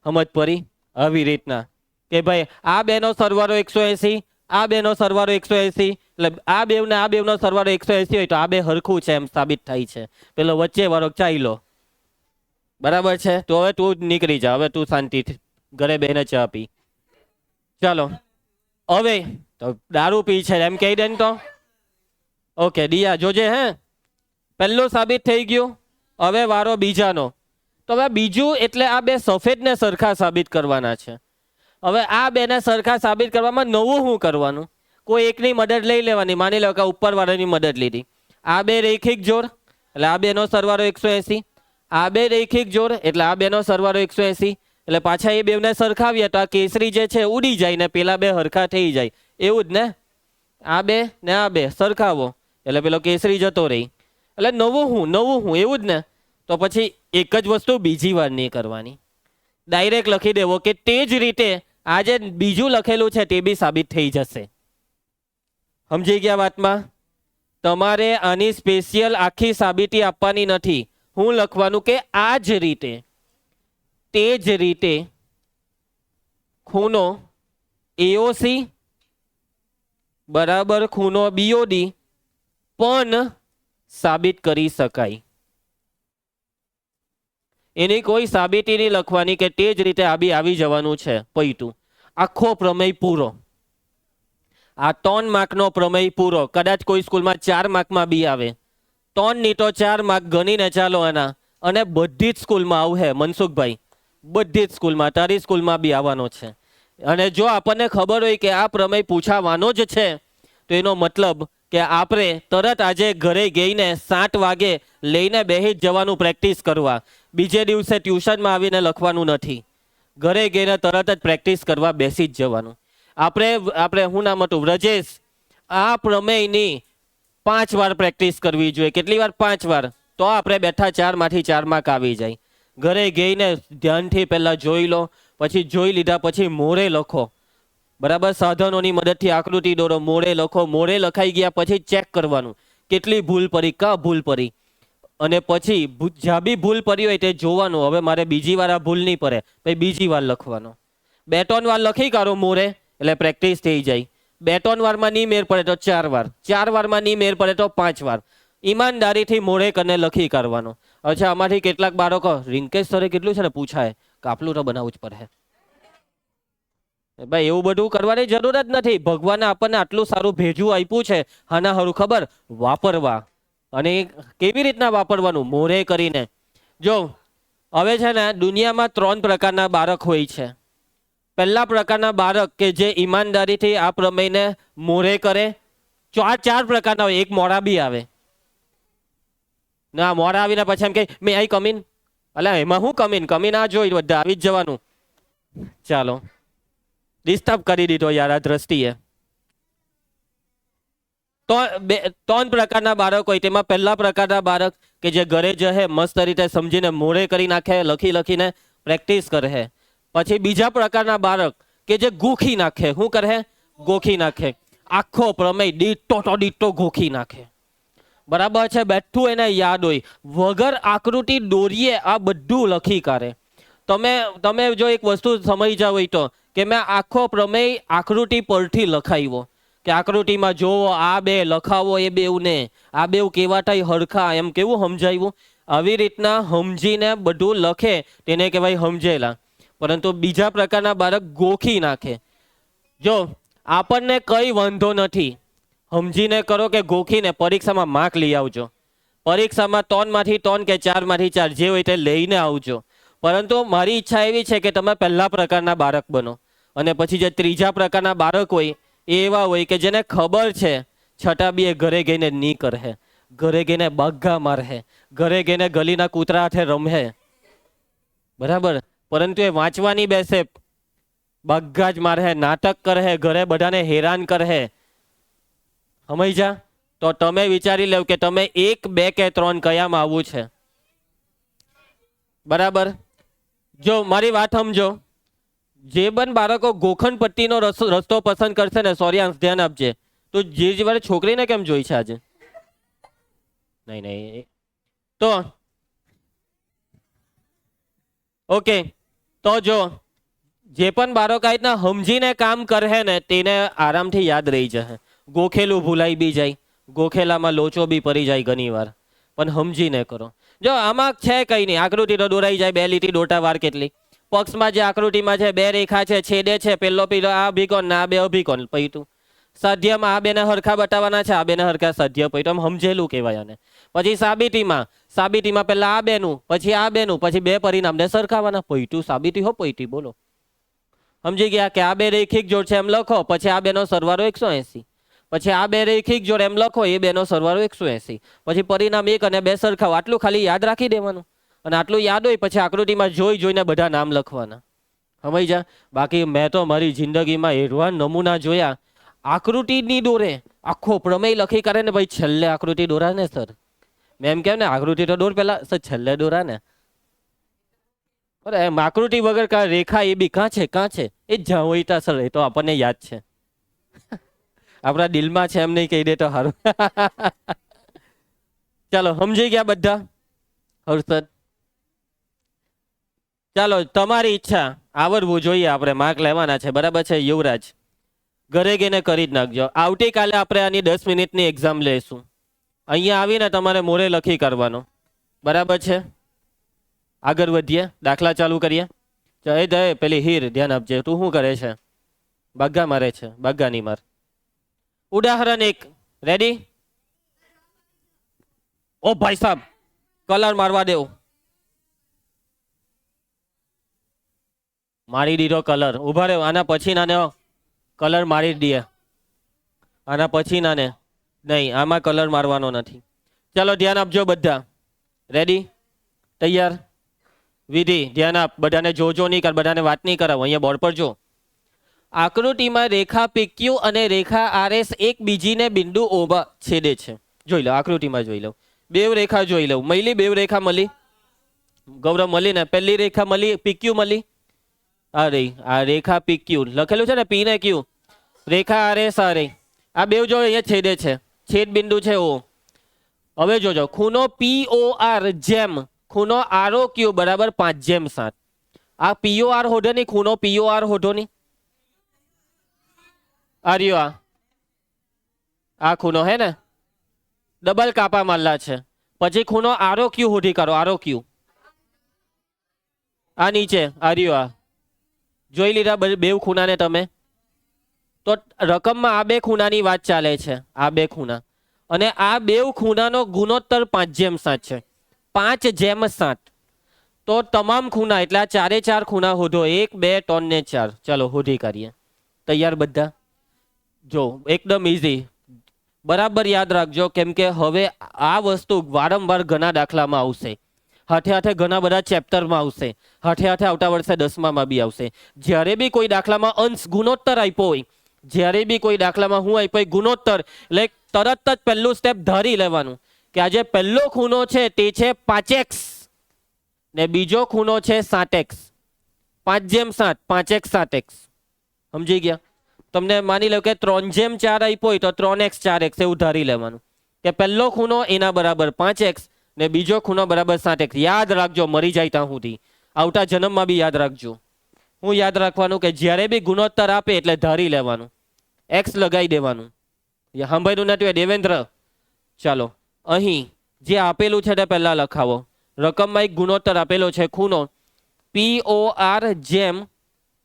[SPEAKER 1] સમજ પડી? આવી રીતના કે ભાઈ આ બેનો સરવાળો 180, આ બેનો સરવાળો 180, એટલે આ બેવનો સરવાળો 180 હોય તો આ બે હરખું છે એમ સાબિત થાય છે. પેલો વચ્ચે વાળો ચાલ્યો. બરાબર છે? તો હવે તું નીકળી જા, હવે તું શાંતિથી ઘરે બેને ચા પી. ચાલો હવે તો દારૂ પી છે એમ કહી દે ને તો. ઓકે દિયા જોજે. હે, પહેલું સાબિત થઈ ગયું. હવે વારો બીજાનો. તો હવે બીજું એટલે આ બે સફેદને સરખા સાબિત કરવાના છે. હવે આ બેને સરખા સાબિત કરવામાં નવું શું કરવાનું? કોઈ એકની મદદ લઈ લેવાની. માની લો કે ઉપરવાળાની મદદ લીધી. આ બે રેખિક જોડ એટલે આ બેનો સરવાળો 180. આ બે રેખિક જોડ એટલે આ બેનો સરવાળો 180. એટલે પાછા એ બેવને સરખાવીએ તો આ કેસરી જે છે ઉડી જાય ને પેલા બે હરખા થઈ જાય. એવું જ ને, આ બે ને આ બે સરખાવો એટલે પેલો કેસરી જતો રહી. એટલે નવું હું એવું જ ને. તો પછી એક જ વસ્તુ બીજી વાર નહીં કરવાની, ડાયરેક્ટ લખી દેવો કે તે જ રીતે આ જે બીજું લખેલું છે તે બી સાબિત થઈ જશે. સમજી ગયા વાતમાં? તમારે આની સ્પેશિયલ આખી સાબિતી આપવાની નથી. હું લખવાનું કે આ જ રીતે, તે જ રીતે ખૂણો એઓસી બરાબર ખૂણો બીઓડી પણ સાબિત કરી શકાય. એની કોઈ સાબિતી નહીં લખવાની કે તે જ રીતે આ બી આવી જવાનું છે. પૈતું આખો પ્રમેય પૂરો. આ 3 માર્કનો પ્રમેય પૂરો. કદાચ કોઈ સ્કૂલમાં 4 માર્કમાં બી આવે. 3 ની તો 4 માર્ક ગણીને ચાલો આના. અને બધી જ સ્કૂલમાં આવશે મનસુખભાઈ, બધી જ સ્કૂલમાં. તારી સ્કૂલમાં બી આવવાનો છે. અને જો આપણને ખબર હોય કે આ પ્રમેય પૂછાવાનો જ છે તો એનો મતલબ કે આપણે તરત આજે ઘરે ગઈને 7 વાગે લઈને બેસી જ જવાનું પ્રેક્ટિસ કરવા. બીજે દિવસે ટ્યુશનમાં આવીને લખવાનું નથી. ઘરે ગઈને તરત જ પ્રેક્ટિસ કરવા બેસી જ જવાનું. આપણે હું નામ હતું વ્રજેશ, આ પ્રમેયની 5 વાર પ્રેક્ટિસ કરવી જોઈએ. કેટલી વાર? 5 વાર. તો આપણે બેઠા 4 માંથી 4 માર્ક આવી જાય. ઘરે ગઈને ધ્યાનથી પહેલાં જોઈ લો, પછી જોઈ લીધા પછી મોરે લખો. બરાબર, સાધનોની મદદથી આકૃતિ દોરો, મોડે લખો. મોડે લખાઈ ગયા પછી ચેક કરવાનું કેટલી ભૂલ પડી, કા ભૂલ પડી. અને પછી જ્યાં બી ભૂલ પડી હોય તે જોવાનું. હવે મારે બીજી વાર આ ભૂલ નહીં પડે, પછી બીજી વાર લખવાનો. 2-3 વાર લખી કાઢો મોરે એટલે પ્રેક્ટિસ થઈ જાય. 2-3 વારમાં નહીં મેર પડે તો 4 વાર, 4 વારમાં નહીં મેર પડે તો 5 વાર. ઈમાનદારીથી મોરે કરીને લખી કાઢવાનો. અચ્છા, આમાંથી કેટલાક બાળકો રિંકેશ સરે કેટલું છે ને પૂછાય કાપલું તો બનાવવું જ પડે. ભાઈ એવું બધું કરવાની જરૂર જ નથી. ભગવાને આપણને આટલું સારું ભેજું આપ્યું છે, હાના હારું ખબર વાપરવા. અને કેવી રીતના વાપરવાનું? મોરે કરીને. જો હવે છે ને દુનિયામાં 3 પ્રકારના બાળક હોય છે. પહેલા પ્રકારના બાળક કે જે ઈમાનદારીથી આ પ્રમેયને મોરે કરે. 4 પ્રકારના હોય. એક મોડા બી આવે ના, મોડા આવીને પછી એમ કે મે આઈ કમીન. અલ્યા એમાં હું કમીન? કમીન આ જોઈ બધા આવી જ જવાનું. ચાલો, ડિસ્ટર્બ કરી દીધો યાર આ દ્રષ્ટિએ. તો 3 પ્રકારના બાળક હોય. તેમાં પહેલા પ્રકારના બાળક કે જે ઘરે જશે મસ્ત રીતે સમજીને મોરે કરી નાખે, લખીને પ્રેક્ટિસ કરે. પછી બીજા પ્રકારના બાળક કે જે ગોખી નાખે. શું કરે? ગોખી નાખે. આખો પ્રમેય ડીટો ગોખી નાખે. બરાબર છે, બેઠું એને યાદ હોય, વગર આકૃતિ દોરીએ આ બધું લખી કાઢે. તમે જો એક વસ્તુ સમજી જાવ હોય તો કે મેં આખો પ્રમેય આકૃતિ પરથી લખાવ્યો કે આકૃતિમાં જોવો આ બે લખાવો, એ બેવ ને આ બેવ કેવાટાઈ હરખા, એમ કેવું સમજાવ્યું. આવી રીતના સમજીને બધું લખે તેને કહેવાય સમજેલા. પરંતુ બીજા પ્રકારના બાળક ગોખી નાખે. જો આપણને કઈ વાંધો નથી, સમજીને કરો કે ગોખીને પરીક્ષામાં માર્ક લઈ આવજો. પરીક્ષામાં 3 માંથી 3 કે 4 માંથી 4 જે હોય તે લઈને આવજો. પરંતુ મારી ઈચ્છા એવી છે કે તમે પહેલા પ્રકારના બાળક બનો. અને પછી જે ત્રીજા પ્રકારના બાળક હોય એ એવા હોય કે જેને ખબર છે છતાં બી એ ઘરે ગઈને નહીં કરે, ઘરે ગઈને બાગા મારે, ઘરે ગઈને ગલીના કૂતરા હાથે રમે. બરાબર, પરંતુ એ વાંચવાની બેસે બાગા જ મારે, નાટક કરે, ઘરે બધાને હેરાન કરે. સમજ્યા? તો તમે વિચારી લેવ કે તમે 1, 2 કે 3 કયામાં આવવું છે. બરાબર, જો મારી વાત સમજો. જે પણ બાળકો ગોખણ પટ્ટીનો રસ્તો પસંદ કરશે ને, સોરી ધ્યાન આપજે, તો જે વાળે છોકરીને કેમ જોઈ છે આજે? નહીં. તો ઓકે, તો જો જે પણ બાળકો આ રીતના સમજીને કામ કરે ને તેને આરામથી યાદ રહી જશે. ગોખેલું ભૂલાઈ બી જાય, ગોખેલામાં લોચો બી પડી જાય ઘણી વાર, પણ સમજીને કરો. જો આમાં છે કઈ નહીં, આકૃતિ તો દોરાઈ જાય. 2 લીટી દોટા વાર કેટલી. પક્ષમાં જે આકૃતિમાં છે 2 રેખા છે, છેદે છે, પેલો પીલો આ અભિકોણ ને આ 2 અભિકોણ પૈતું. સાધ્યમાં આ 2 ને હરખા બતાવવાના છે, આ 2 ને હરખા સાધ્ય પૈતું, આમ સમજેલું કહેવાય આને. પછી સાબિતીમાં પહેલા આ 2 નું, પછી આ 2 નું, પછી 2 પરિણામને સરખાવાના. પૈતું સાબિતી હો પૈતી, બોલો. સમજી ગયા કે આ 2 રેખિક જોડ છે એમ લખો, પછી આ 2 નો સરવાળો 180, પછી આ 2 રેખિક જોડ એમ લખો, એ 2 નો સરવાળો 180, પછી પરિણામ 1 અને 2 સરખાવો. આટલું ખાલી યાદ રાખી દેવાનું. અને આટલું યાદ હોય પછી આકૃતિમાં જોઈને બધા નામ લખવાના. સમજ જા. બાકી મેં તો મારી જિંદગીમાં એવા નમૂના જોયા, આકૃતિની દોરે આખો પ્રમેય લખી કરે ને ભાઈ છેલ્લે આકૃતિ દોરા ને સર. મેં એમ કેમ ને આકૃતિ તો દોર પેલા સર, છેલ્લે દોરા ને. અરે એમ આકૃતિ વગર કા રેખા એ બી કાં છે એ જ્યાં હોય તા સર, એ તો આપણને યાદ છે. આપણા દિલમાં છે એમ નહીં કહી દે તો સારું. ચાલો સમજી ગયા બધા હર્ષદ? ચાલો તમારી ઈચ્છા આવડવું જોઈએ, આપણે માર્ક લેવાના છે બરાબર છે. યુવરાજ ઘરે ગઈને કરી જ નાખજો. આવતીકાલે આપણે આની 10 મિનિટની એક્ઝામ લઈશું. અહીંયા આવીને તમારે મોરે લખી કરવાનો બરાબર છે. આગળ વધીએ, દાખલા ચાલુ કરીએ. જય દય પેલી હીર ધ્યાન આપજે, તું શું કરે છે? બાગા મારે છે, બાગાની માર. ઉદાહરણ 1 રેડી? ઓ ભાઈ સાહેબ કલર મારવા દેવો. મારી દીધો કલર. ઉભા રહ્યો, આના પછી નાને કલર મારી દઈએ. આના પછી નાને નહીં, આમાં કલર મારવાનો નથી. ચાલો ધ્યાન આપજો બધા. રેડી? તૈયાર? વિધિ ધ્યાન આપ, બધાને જોજો નહીં કર, બધાને વાત નહીં કરાવો. અહીંયા બોર્ડ પર જો. આકૃતિમાં રેખા PQ અને રેખા RS એકબીજીને બિંદુ O છેદે છે. જોઈ લો, આકૃતિમાં જોઈ લો. બેવ રેખા જોઈ લઉં. મળી બેવ રેખા મળી? ગૌરવ મળી ને? પહેલી રેખા મળી, PQ મળી. આ રહી, આ રેખા PQ લખેલું છે ને, P ને Q. રેખા RS આ રહી. આ બેવ જો અહીંયા છેદે છે, છેદ બિંદુ છે O. હવે જોજો, ખૂણો POR જેમ ખૂણો ROQ બરાબર 5/7. આ POR હોધો ની, ખૂણો POR હોધો ની. આર્યો આ ખૂણો હે ને, ડબલ કાપા મારલા છે. પછી ખૂણો ROQ હોધી કરો, ROQ. આ નીચે આર્યો આ જોઈ લીધા બેવ ખૂણાને તમે? તો રકમમાં આ બે ખૂણાની વાત ચાલે છે, આ બે ખૂણા. અને આ બેવ ખૂણાનો ગુણોત્તર 5/7 છે. 5/7. તો તમામ ખૂણા એટલે આ 4 ખૂણા હોધો. 1 2 3 ને 4. ચાલો હોધી કરીએ. તૈયાર બધા? જો એકદમ ઈઝી, બરાબર યાદ રાખજો, કેમ કે હવે આ વસ્તુ વારંવાર ઘણા દાખલામાં આવશે. હાથે હાથે ઘણા બધા ચેપ્ટરમાં આવશે. હાથે હાથે આવતા વર્ષે 10માં બી આવશે. જ્યારે બી કોઈ દાખલામાં અંશ ગુણોત્તર આપ્યો હોય, જ્યારે બી કોઈ દાખલામાં હું આપ્યો હોય ગુણોત્તર, એટલે તરત જ પહેલું સ્ટેપ ધારી લેવાનું કે આજે પહેલો ખૂણો છે તે છે 5x ને બીજો ખૂણો છે 7x. 5/7, 5x 7x. સમજી ગયા? તમને માની લો કે 3/4 આપ્યો હોય તો 3x 4x એવું ધારી લેવાનું કે પહેલો ખૂણો એના બરાબર 5x ને બીજો ખૂણો બરાબર 7x. યાદ રાખજો, મરી જાય ત્યાં સુધી. આવતા જન્મમાં બી યાદ રાખજો. હું યાદ રાખવાનું કે જ્યારે બી ગુણોત્તર આપે એટલે ધારી લેવાનું, x લગાવી દેવાનું. સાંભળ્યું નથી દેવેન્દ્ર? ચાલો અહીં જે આપેલું છે તે પહેલા લખાવો. રકમમાં એક ગુણોત્તર આપેલો છે, ખૂણો POR જેમ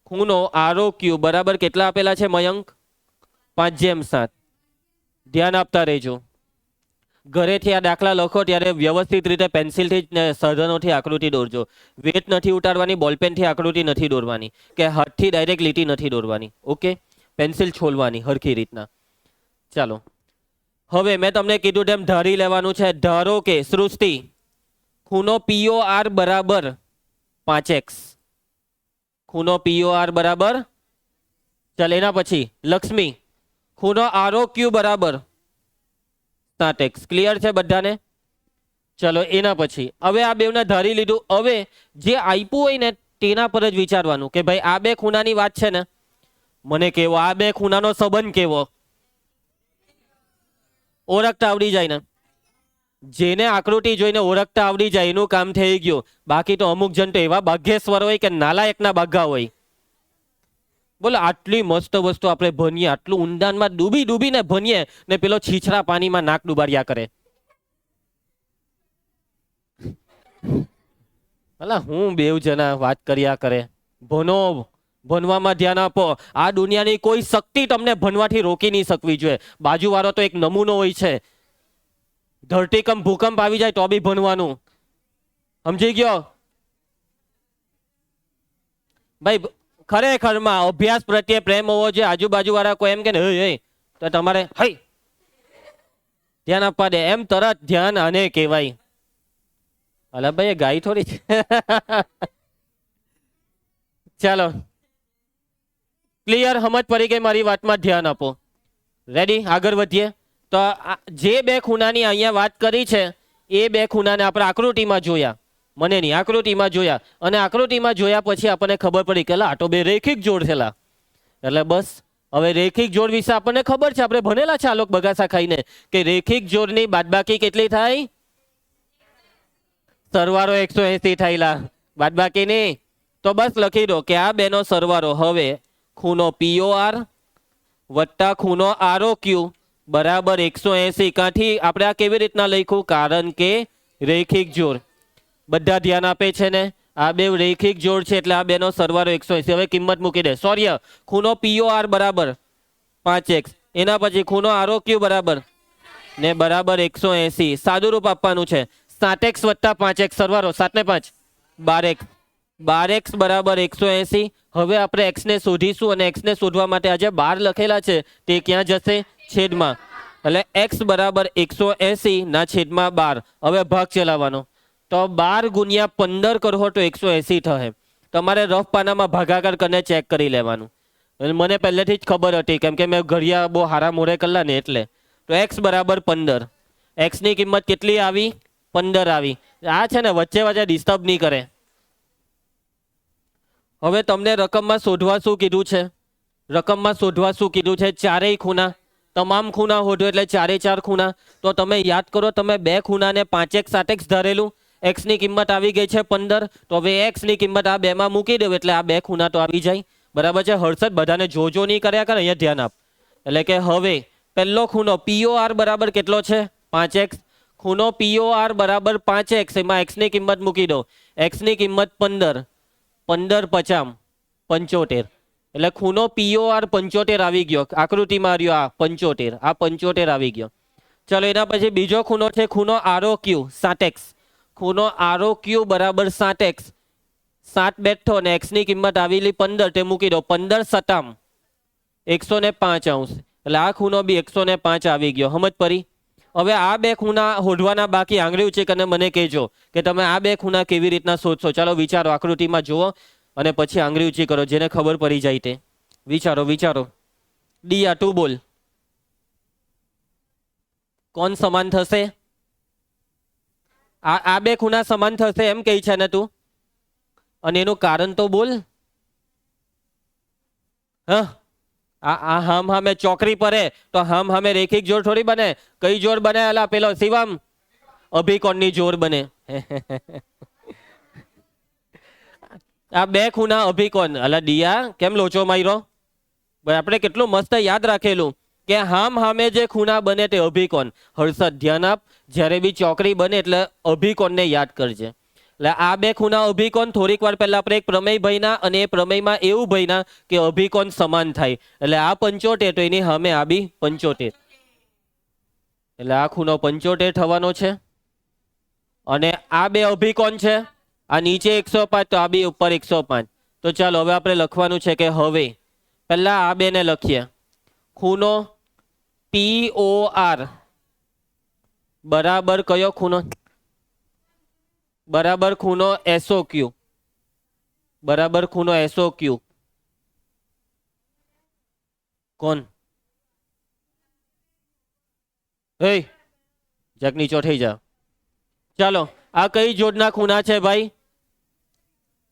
[SPEAKER 1] ખૂણો ROQ બરાબર કેટલા આપેલા છે મયંક? 5/7. ધ્યાન આપતા રહેજો. ઘરેથી આ દાખલા લખો ત્યારે વ્યવસ્થિત રીતે પેન્સિલથી જ સાધનોથી આકૃતિ દોરજો. વેટ નથી ઉતારવાની, બોલપેનથી આકૃતિ નથી દોરવાની, કે હાથથી ડાયરેક્ટ લીટી નથી દોરવાની. ઓકે, પેન્સિલ છોલવાની હરખી રીતના. ચાલો હવે મેં તમને કીધું તેમ ધારી લેવાનું છે. ધારો કે સૃષ્ટિ ખૂણો POR બરાબર 5x. ખૂણો POR બરાબર, ચાલ એના પછી લક્ષ્મી ખૂણો ROQ બરાબર 7x. ક્લિયર છે બધાને? ચલો એના પછી હવે આ બેવને ધારી લીધું. હવે જે આપ્યું હોય ને તેના પર જ વિચારવાનું કે ભાઈ આ બે ખૂણાની વાત છે ને, મને કેવો આ બે ખૂણાનો સંબંધ કેવો ઓળખતા આવડી જાય ને. જેને આકૃતિ જોઈને ઓળખતા આવડી જાય એનું કામ થઈ ગયું. બાકી તો અમુક જણ તો એવા ભાગ્યેશ્વર હોય કે નાલાયકના બાઘા હોય. બોલો આટલી મસ્ત વસ્તુ આપણે ભણીએ, આટલું ઊંડાણમાં ડૂબી ડૂબીને ભણીએ ને પેલો છીછરા પાણીમાં નાક ડુબાડ્યા કરે. અલા હું બેવ જણા વાત કર્યા કરે. ભણો, ભણવામાં ધ્યાન આપો. આ દુનિયાની કોઈ શક્તિ તમને ભણવાથી રોકી નહીં શકવી જોઈએ. બાજુવાળો તો એક નમૂનો હોય છે. ધરતીકંપ ભૂકંપ આવી જાય તો બી ભણવાનું. સમજી ગયો ભાઈ? ખરેખરમાં અભ્યાસ પ્રત્યે પ્રેમ હોવો જોઈએ. આજુબાજુ વાળા કોઈ એમ કે ને હે તો તમારે હઈ ધ્યાન આપવા દે, એમ તરત ધ્યાન આને કહેવાય. અલા ભાઈ ગાય થોડી. ચાલો ક્લિયર? સમજ પડી ગઈ મારી વાતમાં? ધ્યાન આપો. રેડી? આગળ વધીએ. તો જે બે ખૂણાની અહીંયા વાત કરી છે એ બે ખૂણાને આપણે આકૃતિમાં જોયા, મને નહીં આકૃતિમાં જોયા, અને આકૃતિમાં જોયા પછી આપણને ખબર પડી કે આ તો બે રેખિક જોડ થયેલા. એટલે બસ હવે રેખિક જોડ વિશે આપણને ખબર છે, આપણે ભણેલા છે આલોક બગાસા ખાઈને કે રેખિક જોડની બાદબાકી કેટલી થાય? સરવાળો 180 થયેલા, બાદબાકી નહીં. તો બસ લખી દો કે આ બેનો સરવાળો હવે ખૂણો POR વત્તા ખૂણો ROQ બરાબર 180. કાંથી આપણે આ કેવી રીતના લખ્યું? કારણ કે રેખિક જોડ. બધા ધ્યાન આપે છે ને? આ બે રેખિક જોડ છે એટલે આ બેનો સરવાળો 180. હવે કિંમત મૂકી દે. સોરી, ખૂણો POR બરાબર 5x, એના પછી ખૂણો ROQ બરાબર ને બરાબર 180. સાદું રૂપ આપવાનું છે. 7x વત્તા 5x સરવાળો 7 ને 5 12x. 12x બરાબર 180. હવે આપણે x ને શોધીશું અને x ને શોધવા માટે આજે 12 લખેલા છે તે ક્યાં જશે? છેદમાં. એટલે x બરાબર 180 ના છેદમાં 12. હવે ભાગ ચલાવવાનો. તો 12 ગુણ્યા 15 કરો તો 180 થશે. તમારે રફ પાનામાં ભાગાકાર કરીને ચેક કરી લેવાનું. મને પહેલેથી જ ખબર હતી કેમ કે મેં ઘડિયા બહુ હારા મોડે કરેલા ને એટલે. તો x બરાબર 15. x ની કિંમત કેટલી આવી? 15 આવી. આ છે ને વચ્ચે વચ્ચે ડિસ્ટર્બ નહીં કરે. હવે તમને રકમમાં શોધવા શું કીધું છે? રકમમાં શોધવા શું કીધું છે? ચારેય ખૂણા, તમામ ખૂણા શોધો એટલે 4 4 ખૂણા. તો તમે યાદ કરો, તમે બે ખૂણાને 5x 7x ધારેલું, x ની કિંમત આવી ગઈ છે 15. તો હવે x ની કિંમત આ બેમાં મૂકી દેવું એટલે આ બે ખૂણા તો આવી જાય. બરાબર છે? હર્ષદ બધાને જોજો નહીં કર્યા કરે, અહીંયા ધ્યાન આપ. એટલે કે હવે પહેલો ખૂણો POR બરાબર કેટલો છે? 5x. ખૂણો POR બરાબર 5x, એમાં x ની કિંમત મૂકી દો. x ની કિંમત 15. 15 50 75. એટલે ખૂણો POR 75 આવી ગયો. આકૃતિમાં રહ્યો આ 75, આ 75 આવી ગયો. ચલો એના પછી બીજો ખૂણો છે ખૂણો ROQ 7x. ખૂણો ROQ બરાબર 7x. 7 બેઠો ને x ની કિંમત આવેલી 15 તે મૂકી દો. 15 57 105 અંશ. એટલે આ ખૂણો બી 105 આવી ગયો. સમજ પડી? હવે આ બે ખૂણા શોધવાના બાકી. આંગળી ઊંચી કરીને મને કહેજો કે તમે આ બે ખૂણા કેવી રીતના શોધશો. ચાલો વિચારો, આકૃતિમાં જુઓ અને પછી આંગળી ઊંચી કરો, જેને ખબર પડી જાય તે. વિચારો વિચારો. ડિયા તું બોલ, કોણ સમાન થશે? આ બે ખૂણા સમાન થશે એમ કહી છે ને તું? અને એનું કારણ તો બોલ. હા, આ હમ હમે ચોકરી પડે તો હમ હમે રેખિક જોડ થોડી બને. કઈ જોડ બને? અલા પેલો શિવમ, અભિકોણની જોડ બને. આ બે ખૂણા અભિકોણ. અલા દિયા કેમ લોચો માર્યો? આપણે કેટલું મસ્ત યાદ રાખેલું કે હામ હામે જે ખૂણા બને તે અભિકોણ. હર્ષદ ધ્યાન આપ, જ્યારે બી ચોકરી બને એટલે અભિકોણને યાદ કરજે. એટલે આ બે ખૂણા અભિકોણ. થોડીક વાર પહેલા આપણે એક પ્રમેય ભણ્યા અને એ પ્રમેયમાં એવું ભણ્યા કે અભિકોણ સમાન થાય. એટલે આ 75 તો એની સામે આ બી 75. એટલે આ ખૂણો 75 થવાનો છે. અને આ બે અભિકોણ છે. આ નીચે 105 તો આ બી ઉપર 105. તો ચાલો હવે આપણે લખવાનું છે કે હવે પહેલા આ બે ને લખીએ. ખૂણો POR બરાબર કયો ખૂણો? બરાબર ખૂણો SOQ. બરાબર ખૂણો SOQ. કોણ? હે જગ નીચો થઈ જા. ચાલો આ કઈ જોડના ખૂણા છે ભાઈ?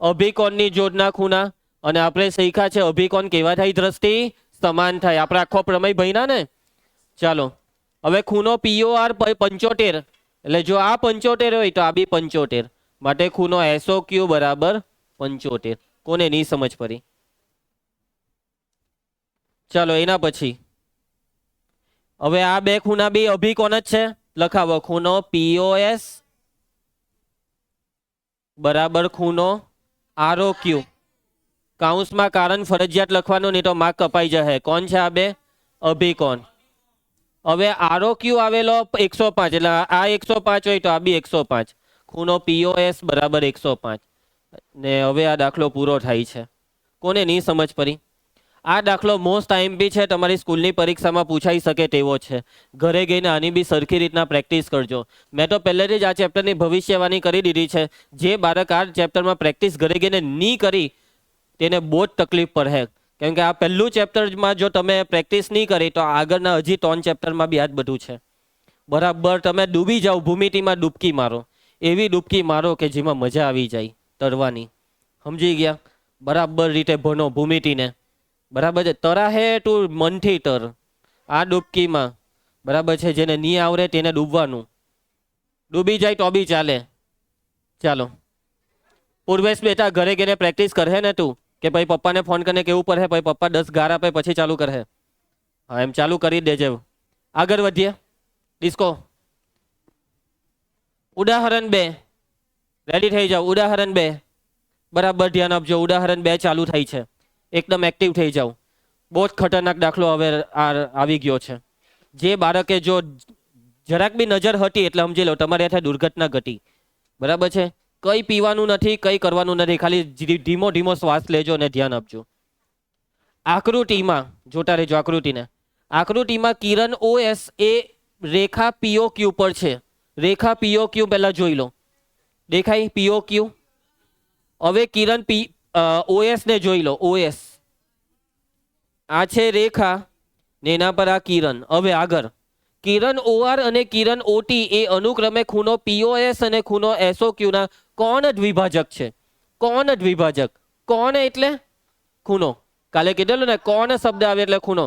[SPEAKER 1] અભિકોણની જોડના ખૂણા. અને આપણે શીખ્યા છે અભિકોણ કેવા થાય? દ્રષ્ટિ સમાન થાય. આપણે આખો પ્રમેય ભણ્યા ને. ચાલો હવે ખૂણો POR 75. એટલે જો આ 75 હોય તો આ બી 75. માટે ખૂણો SOQ બરાબર 75. કોને નહીં સમજ પડી? ચાલો એના પછી હવે આ બે ખૂણા બી અભિકોણ જ છે. લખાવો ખૂણો POS બરાબર ખૂણો ROQ. કાઉન્સમાં કારણ ફરજિયાત લખવાનું, નહીં તો માર્ક કપાઈ જશે. કોણ છે આ બે? અભિકોણ. હવે ROQ આવેલો 105 એટલે આ 105 હોય તો આ બી 105. ખૂણો POS બરાબર 105. ને હવે આ દાખલો પૂરો થાય છે. કોને નહીં સમજ પડી? આ દાખલો મોસ્ટ IMP છે, તમારી સ્કૂલની પરીક્ષામાં પૂછાઈ શકે તેવો છે. ઘરે ગઈને આની બી સરખી રીતના પ્રેક્ટિસ કરજો. મેં તો પહેલેથી જ આ ચેપ્ટરની ભવિષ્યવાણી કરી દીધી છે. જે બાળક આ ચેપ્ટરમાં પ્રેક્ટિસ ઘરે ગઈને નહીં કરી તેને બહુ જ તકલીફ પડે. કેમ કે આ પહેલું ચેપ્ટરમાં જો તમે પ્રેક્ટિસ નહીં કરી તો આગળના હજી 3 ચેપ્ટરમાં બી આ જ બધું છે. બરાબર તમે ડૂબી જાઓ, ભૂમિતિમાં ડૂબકી મારો, એવી ડૂબકી મારો કે જેમાં મજા આવી જાય તરવાની. સમજી ગયા? બરાબર રીતે ભણો ભૂમિતિને. બરાબર છે? તરા હે તું મનથી તર આ ડૂબકીમાં. બરાબર છે? જેને નહીં આવડે તેને ડૂબવાનું, ડૂબી જાય તો બી ચાલે. ચાલો પૂર્વેશ બેટા ઘરે ઘરે પ્રેક્ટિસ કરે ને તું, કે ભાઈ પપ્પાને ફોન કરીને કેવું પડે, ભાઈ પપ્પા 10 ગાર આપે પછી ચાલુ કરે. હા એમ ચાલુ કરી દેજે. આગળ વધીએ. ડિસ્કો ઉદાહરણ 2 રેડી થઈ જાઓ. ઉદાહરણ 2 બરાબર ધ્યાન આપજો. ઉદાહરણ 2 ચાલુ થાય છે. એકદમ એક્ટિવ થઈ જાઓ. બહુ જ ખતરનાક દાખલો હવે આવી ગયો છે. જે બાળકે જો જરાક બી નજર હતી એટલે સમજી લો તમારે ત્યાં દુર્ઘટના ઘટી. બરાબર છે? કઈ પીવાનું નથી, કઈ કરવાનું નથી, ખાલી ધીમો ધીમો શ્વાસ લેજો અને ધ્યાન આપજો. આકૃતિમાં જોતા રહેજો. આકૃતિને આકૃતિમાં કિરણ OS એ રેખા POQ પર છે. રેખા POQ પહેલા જોઈ લો. દેખાય POQ? હવે કિરણ OS ને જોઈ લો. OS આ છે રેખા ને એના પર આ કિરણ. હવે આગળ કિરણ OR અને કિરણ OT એ અનુક્રમે ખૂણો POS અને ખૂણો SOQ ના કોણ દ્વિભાજક છે. કોણ દ્વિભાજક. કોણ એટલે ખૂણો. કાલે કીધેલું ને કોણ શબ્દ આવે એટલે ખૂણો.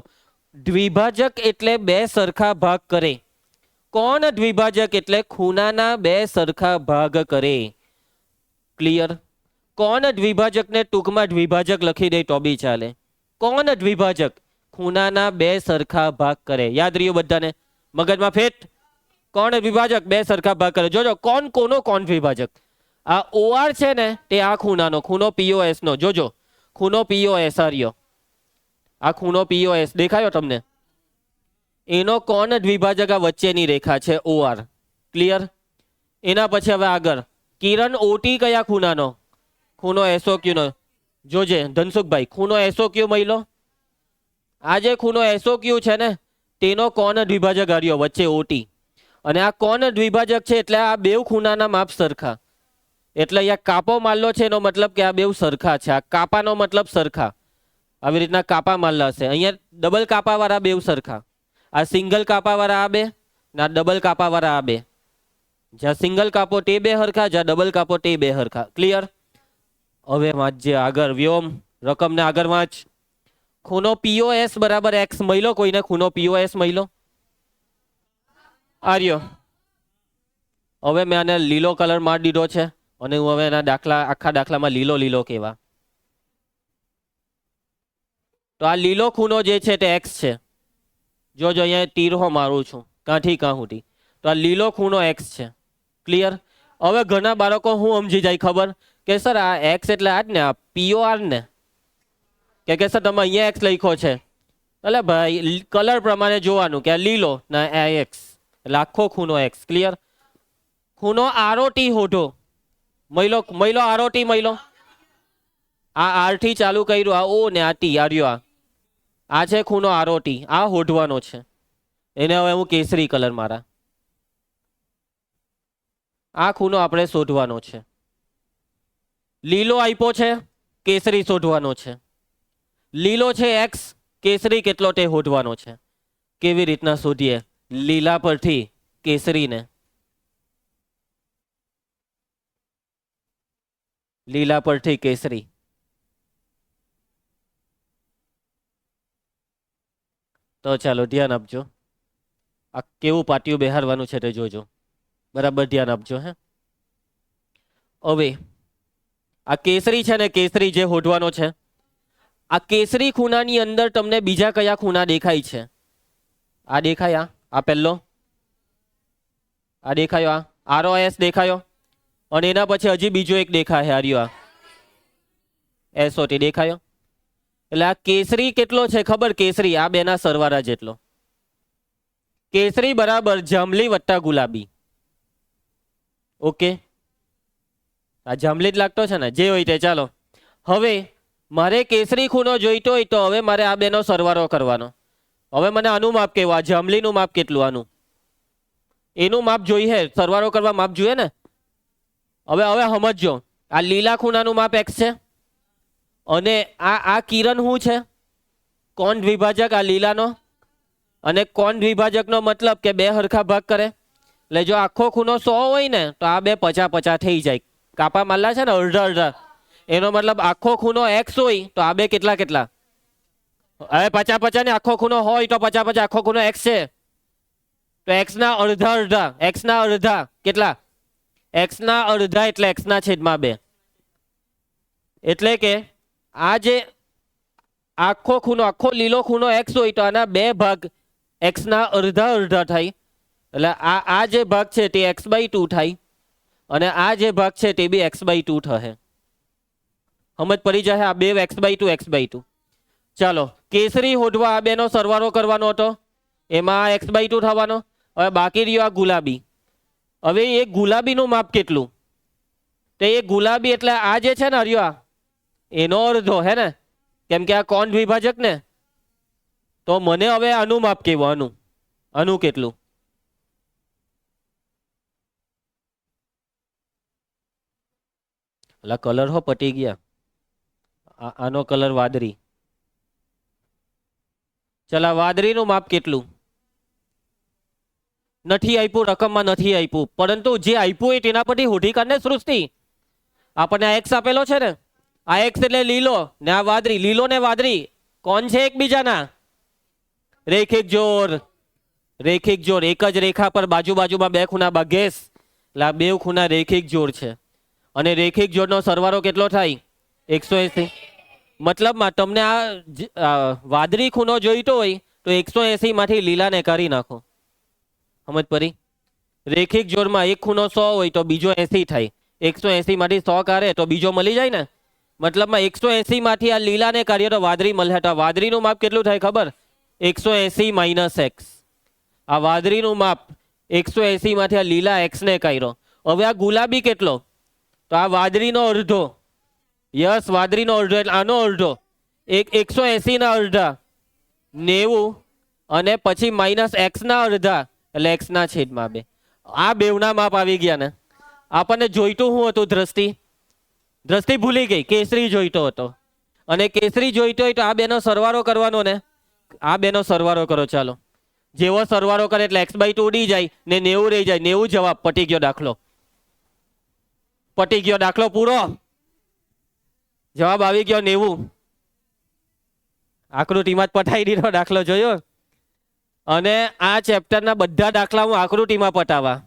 [SPEAKER 1] દ્વિભાજક એટલે બે સરખા ભાગ કરે. કોણ દ્વિભાજક એટલે ખૂણાના બે સરખા ભાગ કરે. ક્લિયર? કોણ દ્વિભાજકને ટૂંકમાં દ્વિભાજક લખી દે તો બી ચાલે. કોણ દ્વિભાજક ખૂણાના બે સરખા ભાગ કરે. યાદ રહ્યું બધાને? મગજમાં ફેટ. કોણ દ્વિભાજક બે સરખા ભાગ કરે. જોજો કોણ કોનો કોણ દ્વિભાજક. આ OR છે ને તે આ ખૂણાનો, ખૂણો POS નો. જોજો ખૂણો POS આર્યો. આ ખૂણો POS દેખાયો તમને? એનો કોણ દ્વિભાજક આ વચ્ચેની રેખા છે OR. ક્લિયર? એના પછી હવે આગળ કિરણ OT કયા ખૂણાનો? ખૂણો SOQ નો. જોજે ધનસુખભાઈ ખૂણો SOQ મળી લો. આ જે ખૂણો SOQ છે ને તેનો કોણ દ્વિભાજક આર્યો વચ્ચે OT. અને આ કોણ દ્વિભાજક છે એટલે આ બેવ ખૂણાના માપ સરખા. એટલે અહીંયા કાપો મારલો છે એનો મતલબ કે આ બેવ સરખા છે. આ કાપાનો મતલબ સરખા. આવી રીતના કાપા મારલા છે. અહીંયા ડબલ કાપા વાળા બેવ સરખા. આ સિંગલ કાપા વાળા આ બે, ના ડબલ કાપા વાળા આ બે. જ્યાં સિંગલ કાપો તે બે હરખા, જ્યાં ડબલ કાપો તે બે હરખા. ક્લિયર? હવે વાંચજે આગળ. વ્યોમ રકમને આગળ વાંચ. ખૂણો POS બરાબર X મહિલો. કોઈને ખૂણો POS મહિલો? આર્યો. હવે મેં આને લીલો કલર મારી દીધો છે અને હું હવે એના દાખલા આખા દાખલામાં લીલો લીલો કહેવા. તો આ લીલો ખૂણો જે છે તે X છે. જોજો અહીંયા તીરહો મારું છું કાંઠી કાં સુધી. તો આ લીલો ખૂણો X છે. ક્લિયર? હવે ઘણા બાળકો હું સમજી જાય ખબર કે સર આ X એટલે આ જ ને, આ POR ને. કે સર તમે અહીંયા X લખ્યો છે. એટલે ભાઈ કલર પ્રમાણે જોવાનું કે આ લીલો ના આ X એટલે આખો ખૂણો X. ક્લિયર? ખૂણો ROT હોઢો. મહિલો ROT મહિલો. આ R થી ચાલુ કર્યું, આ O ને આ T આર્યો. આ છે ખૂણો ROT. આ હોઢવાનો છે. એને હવે હું કેસરી કલર મારા. આ ખૂણો આપણે શોધવાનો છે. લીલો આપ્યો છે, કેસરી શોધવાનો છે. લીલો છે X, કેસરી કેટલો તે શોધવાનો છે. કેવી રીતના શોધીએ? લીલા પરથી કેસરીને. લીલા પરથી કેસરી. તો ચાલો ધ્યાન આપજો. આ કેવું પાટિયું બેહારવાનું છે તે જોજો. બરાબર ધ્યાન આપજો. હે હવે આ કેસરી છે ને, કેસરી જે શોધવાનો છે. આ કેસરી ખૂણાની અંદર તમને બીજા કયા ખૂણા દેખાય છે? આ દેખાય, આ પહેલો, આ દેખાયો, આ ROS દેખાયો. અને એના પછી હજી બીજો એક દેખાય હાર્યો, આ SOT દેખાયો. એટલે આ કેસરી કેટલો છે ખબર? કેસરી આ બેના સરવાળા જેટલો. કેસરી બરાબર જાંબલી વત્તા ગુલાબી. ઓકે, આ જાંબલી જ લાગતો છે ને, જે હોય તે. ચાલો હવે મારે કેસરી ખૂણો જોઈતો હોય તો હવે મારે આ બેનો સરવાળો કરવાનો. હવે મને આનું માપ કેવું? આ જાંબલીનું માપ કેટલું? આનું એનું માપ જોઈએ, સરવાળો કરવા માપ જોઈએ ને. હવે સમજો, આ લીલા ખૂણાનું માપ X છે અને આ કિરણ શું છે? કોણ દ્વિભાજક આ લીલાનો, અને કોણ દ્વિભાજકનો મતલબ કે બે હરખા ભાગ કરે. એટલે જો આખો ખૂણો 100 હોય ને તો આ બે 50-50 થઈ જાય. કાપા મારલા છે ને અડધા અડધા, એનો મતલબ આખો ખૂણો x હોય તો આ બે કેટલા કેટલા, હવે 50-50 ને આખો ખૂણો હોય તો 50-50 આખો ખૂણો x છે, તો x ના અડધા અડધા, x ના અડધા કેટલા, x ના અડધા એટલે x ના છેદમાં 2. એટલે કે આ જે આખો ખૂણો, આખો લીલો ખૂણો x હોય તો આના બે ભાગ x ના અડધા અડધા થાય. એટલે આ જે ભાગ છે તે x/2 થાય, અને આ જે ભાગ છે તે બી x/2 થશે. સમજ પડી જાય આ બે x/2. ચાલો કેસરી હોડવા આ બેનો સરવાળો કરવાનો હતો, એમાં x/2 થવાનો. હવે બાકી રહ્યો આ ગુલાબી. હવે એ ગુલાબીનું માપ કેટલું, તો એ ગુલાબી એટલે આ જે છે ને રહ્યો એનો અડધો હે ને, કેમ કે આ કોણ દ્વિભાજક ને. તો મને હવે આનું માપ કેવું, આનું કેટલું, એટલે કલર હો પટી ગયા. આનો કલર વાદળી. ચલા વાદળીનું માપ કેટલું, નથી આપ્યું, રકમમાં નથી આપ્યું, પરંતુ જે આપ્યું હોય તેના પરથી હોધી કાઢને સૃષ્ટિ. આપણને આ એક્સ આપેલો છે ને, આ એક્સ એટલે લીલો ને આ વાદળી, લીલો ને વાદળી કોણ છે એકબીજાના રેખિક જોડ. રેખિક જોડ, એક જ રેખા પર બાજુ બાજુમાં બે ખૂણા ભાગેશ, એટલે આ બે ખૂણા રેખિક જોડ છે. અને રેખિક જોડનો સરવાળો કેટલો થાય 180. મતલબમાં તમને આ વાદળી ખૂણો જોઈતો હોય તો 180 માંથી લીલાને કાઢી નાખો. સમજ પડી. રેખિક જોડમાં એક ખૂણો 100 હોય તો બીજો 80 થાય, 180 માંથી 100 કાઢે તો બીજો મળી જાય ને. મતલબમાં 180 માંથી આ લીલાને કાઢીએ તો વાદળી મળે. તો વાદળીનું માપ કેટલું થાય ખબર, 180 - x. આ વાદળીનું માપ 180 માંથી આ લીલા x ને કાઢ્યો. હવે આ ગુલાબી કેટલો, તો આ વાદળીનો અડધો. યસ, વાદળીનો અડધો એટલે આનો અડધો. 180 ના અડધા 90, અને પછી -x ના અડધા એટલે x ના છેદમાં 2. આ બેવના માપ આવી ગયા ને. આપણને જોઈતું શું હતું, દ્રષ્ટિ. દ્રષ્ટિ ભૂલી ગઈ, કેસરી જોઈતો હતો. અને કેસરી જોઈતો હોય તો આ બેનો સરવાળો કરવાનો ને, આ બેનો સરવાળો કરો. ચાલો જેવો સરવાળો કરે એટલે x/2 ઉડી જાય ને 90 રહી જાય. 90 જવાબ, પટી ગયો દાખલો. પટી ગયો દાખલો પૂરો, જવાબ આવી ગયો 90. આકૃતિમાં જ પટાઈ દીધો દાખલો, જોયો. અને આ ચેપ્ટરના બધા દાખલા હું આકૃતિમાં પટાવા,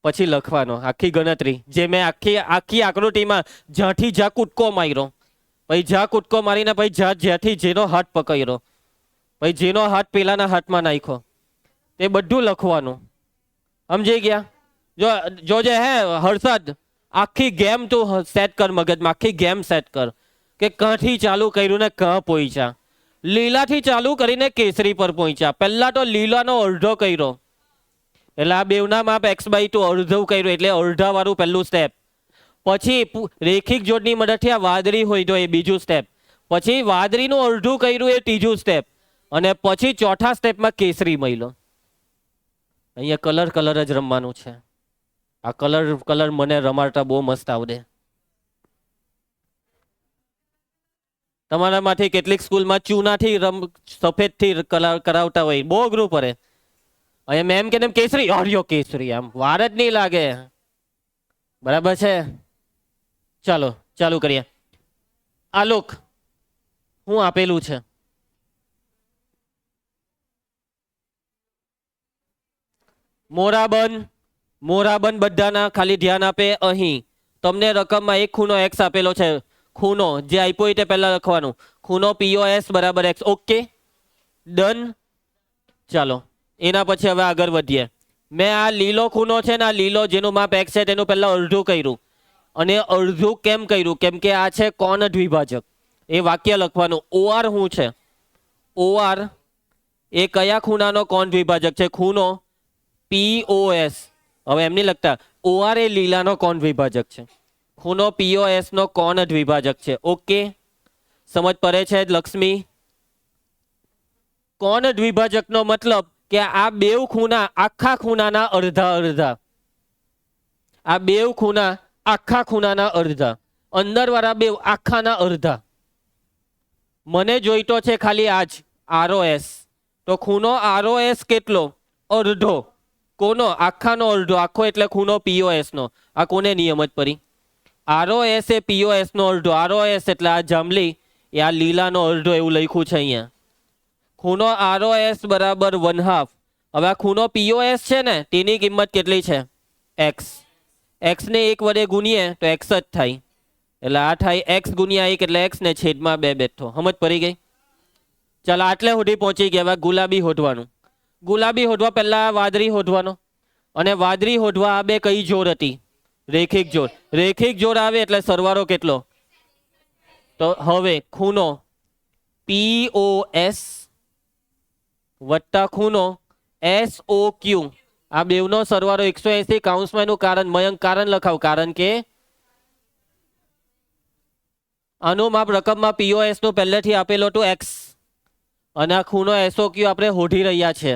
[SPEAKER 1] પછી લખવાનો આખી ગણતરી. જે મેં આખી આકૃતિમાં જ્યાંથી જ્યાં કૂદકો માર્યો, પછી જ્યાં કૂદકો મારીને પછી જ્યાંથી જેનો હાથ પકડ્યો, પછી જેનો હાથ પેલાના હાથમાં નાખ્યો, તે બધું લખવાનું. સમજી ગયા. જોજે હે હર્ષદ, આખી ગેમ તું સેટ કર મગજમાં, આખી ગેમ સેટ કર કે ક્યાંથી ચાલુ કર્યું ને ક્યાં પહોંચ્યા. લીલાથી ચાલુ કરીને કેસરી પર પહોંચ્યા. પહેલા તો લીલાનો અડધો કર્યો, એટલે આ બેવના માપ x/2 અડધું કર્યું, એટલે અડધા વાળું પહેલું સ્ટેપ. પછી રેખિક જોડની મદદથી આ વાદળી હોય તો એ બીજું સ્ટેપ. પછી વાદળીનું અડધું કર્યું એ ત્રીજું સ્ટેપ. અને પછી ચોથા સ્ટેપમાં કેસરી મળ્યો. અહીંયા કલર જ રમવાનું છે. આ કલર મને રમાડતા બહુ મસ્ત આવડે. તમારામાંથી કેટલીક સ્કૂલમાં ચૂનાથી સફેદથી કલર કરાવતા હોય, બહુ અઘરું પડે. અહીંયા મેમ કે કેસરી, હરિયો કેસરી, આમ વાર જ નહીં લાગે. બરાબર છે. ચાલો ચાલુ કરીએ. આ લોક હું આપેલું છે, મોરાબન બધાના ખાલી ધ્યાન આપે. અહીં તમને રકમમાં એક ખૂણો x આપેલો છે. ખૂણો જે આપ્યો હોય તે પહેલા લખવાનું. ખૂણો POS = x. Okay, done. ચાલો એના પછી હવે આગળ વધીએ. મેં આ લીલો ખૂણો છે ને, આ લીલો જેનું માપ x છે તેનું પહેલા અડધું કર્યું. અને અડધું કેમ કર્યું, કેમ કે આ છે કોણ દ્વિભાજક. એ વાક્ય લખવાનું. OR શું છે, OR એ કયા ખૂણાનો કોણ દ્વિભાજક છે, ખૂણો POS. હવે એમ નહીં લખતા, OR એ લીલાનો કોણ દ્વિભાજક છે, ખૂણો POS નો કોણ દ્વિભાજક છે. ઓકે, સમજ પડે છે લક્ષ્મી. કોણ દ્વિભાજકનો મતલબ કે આ બેવ ખૂણા આખા ખૂણાના અડધા અડધા. આ બેવ ખૂણા આખા ખૂણાના અડધા, અંદર વાળા બેવ આખાના અડધા. મને જોઈતો છે ખાલી આજ ROS, તો ખૂણો ROS કેટલો? અડધો. કોનો? આખાનો અડધો. આખો એટલે ખૂણો POS નો. આ કોને નિયમ જ પડી? ROS એ POS નો અડધો. ROS એટલે આ જાંબલી એ આ લીલાનો અડધો, એવું લખ્યું છે અહીંયા. ખૂણો ROS બરાબર 1/2. હવે આ ખૂણો POS છે ને, તેની કિંમત કેટલી છે? x. x ને 1 વડે ગુણીએ તો x જ થાય. એટલે આ થાય x ગુણ્યા 1 એટલે x ને છેદમાં 2 બેઠો. સમજ પડી ગઈ? ચાલો આટલે સુધી પહોંચી ગયા. હવે ગુલાબી હોધવાનું. ગુલાબી હોધવા પહેલા વાદળી હોધવાનો, અને વાદળી હોધવા આ બે કઈ જોડ હતી? રેખિક જોડ. રેખિક જોડ આવે એટલે સરવાળો કેટલો? તો હવે ખૂણો POS વત્તા ખૂણો SOQ, આ બેવનો સરવાળો 180. કાઉન્સમાં એનું કારણ, મયંક કારણ લખાવ, કારણ કે આનું માપ રકમમાં POS નું પહેલેથી આપેલું હતું x, અને આ ખૂણો SOQ આપણે હોધી રહ્યા છે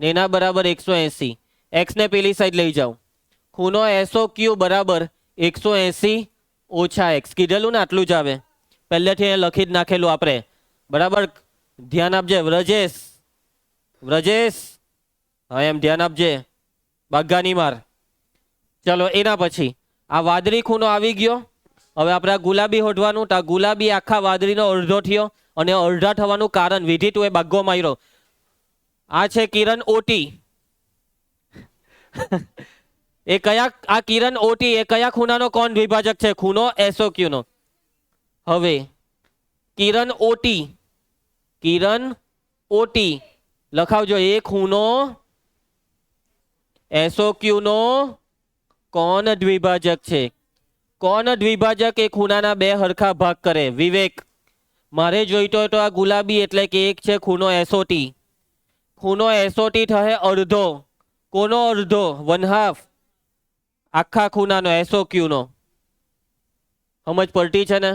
[SPEAKER 1] ને એના બરાબર 180. x ને પેલી સાઈડ લઈ જાઓ. ખૂણો SOQ બરાબર 180 ઓછા x. કીધેલું ને આટલું જ આવે, પહેલેથી લખી જ નાખેલું આપણે. બરાબર, ધ્યાન આપજે વ્રજેશ. વ્રજેશ, હા એમ ધ્યાન આપજે, બાગાની માર. ચલો એના પછી આ વાદળી ખૂણો આવી ગયો. હવે આપણે આ ગુલાબી હોધવાનું. તો આ ગુલાબી આખા વાદળીનો અડધો થયો, અને અડધા થવાનું કારણ વિધિ તું એ બાગો માર્યો. આ છે કિરણ ઓટી. એ કયા, આ કિરણ ઓટી એ કયા ખૂણાનો કોણ દ્વિભાજક છે? ખૂણો SOQ નો. હવે કિરણ ઓટી, કિરણ ઓટી લખાવજો. એ ખૂણો SOQ નો કોણ દ્વિભાજક છે. કોણ દ્વિભાજક એ ખૂણાના બે હરખા ભાગ કરે. વિવેક, મારે જોઈતો હોય તો આ ગુલાબી એટલે કે એક છે ખૂણો SOT. ખૂણો SOT થશે અડધો. કોનો અડધો? 1/2 આખા ખૂણાનો SOQ નો. સમજ પડતી છે ને?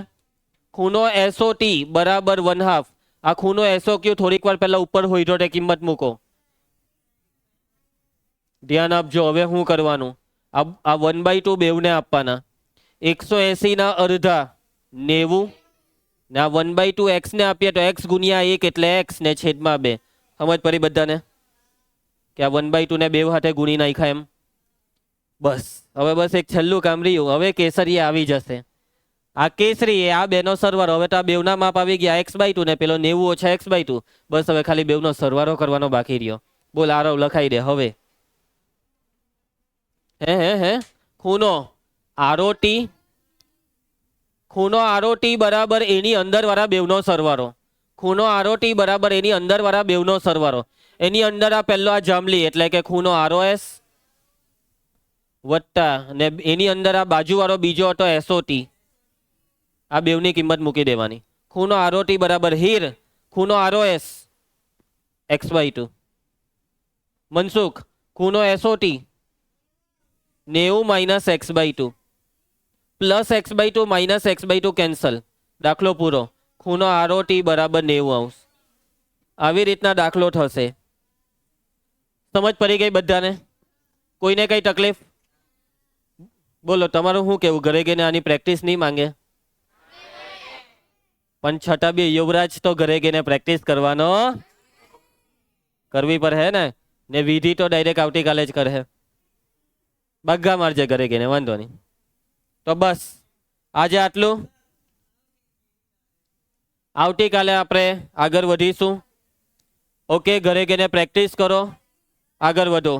[SPEAKER 1] ખૂણો SOT બરાબર 1/2. આ ખૂણો SOQ થોડીક વાર પહેલા ઉપર હોય તો તે કિંમત મૂકો. ધ્યાન આપજો. હવે શું કરવાનું? આ 1/2 બેવને આપવાના. 180 ના અડધા 90, ને આ 1/2 x ને આપીએ તો x ગુણ્યા 1 એટલે x ને છેદમાં 2. સમજ પડી બધાને કે આ 1/2 ને બે હાથે ગુણી નાખ્યા એમ? બસ હવે બસ એક છેલ્લું કામ રહ્યું. હવે કેસરી આવી જશે. આ કેસરી એ આ બેનો સરવાળો. હવે તો આ બેવના માપ આવી ગયા, x/2 ને પેલો 90 ઓછા x/2. બસ હવે ખાલી બેવનો સરવાળો કરવાનો બાકી રહ્યો. બોલ આરવ લખાઈ દે હવે. હે ખૂણો ROT, ખૂણો ROT બરાબર એની અંદર વાળા બેવનો સરવાળો. ખૂણો ROT બરાબર એની અંદર વાળા બેવનો સરવાળો. એની અંદર આ પહેલો આ જાંબલી એટલે કે ખૂણો ROS વત્તા, ને એની અંદર આ બાજુવાળો બીજો હતો SOT. આ બેવની કિંમત મૂકી દેવાની. ખૂણો ROT બરાબર હીર ખૂણો ROS x/2. મનસુખ, ખૂણો SOT 90 minus x/2 plus x/2 minus x/2 cancel. દાખલો પૂરો. ખૂણો ROT બરાબર 90°. આવી રીતના દાખલો થશે. સમજ પડી ગઈ બધાને? કોઈને કઈ તકલીફ? બોલો તમારું શું કેવું? ઘરે ગઈને આની પ્રેક્ટિસ નહીં માંગે? પણ છતાં બી યુવરાજ તો ઘરે ગઈને પ્રેક્ટિસ કરવાનો કરવી પડે ને. ને વિધિ તો ડાયરેક્ટ આવતીકાલે જ કરે. બગ્ગા મારજે ઘરે ગઈને, વાંધો નહીં. તો બસ આજે આટલું. આવતીકાલે આપણે આગળ વધીશું. ઓકે, ઘરે ગઈને પ્રેક્ટિસ કરો, આગળ વધો.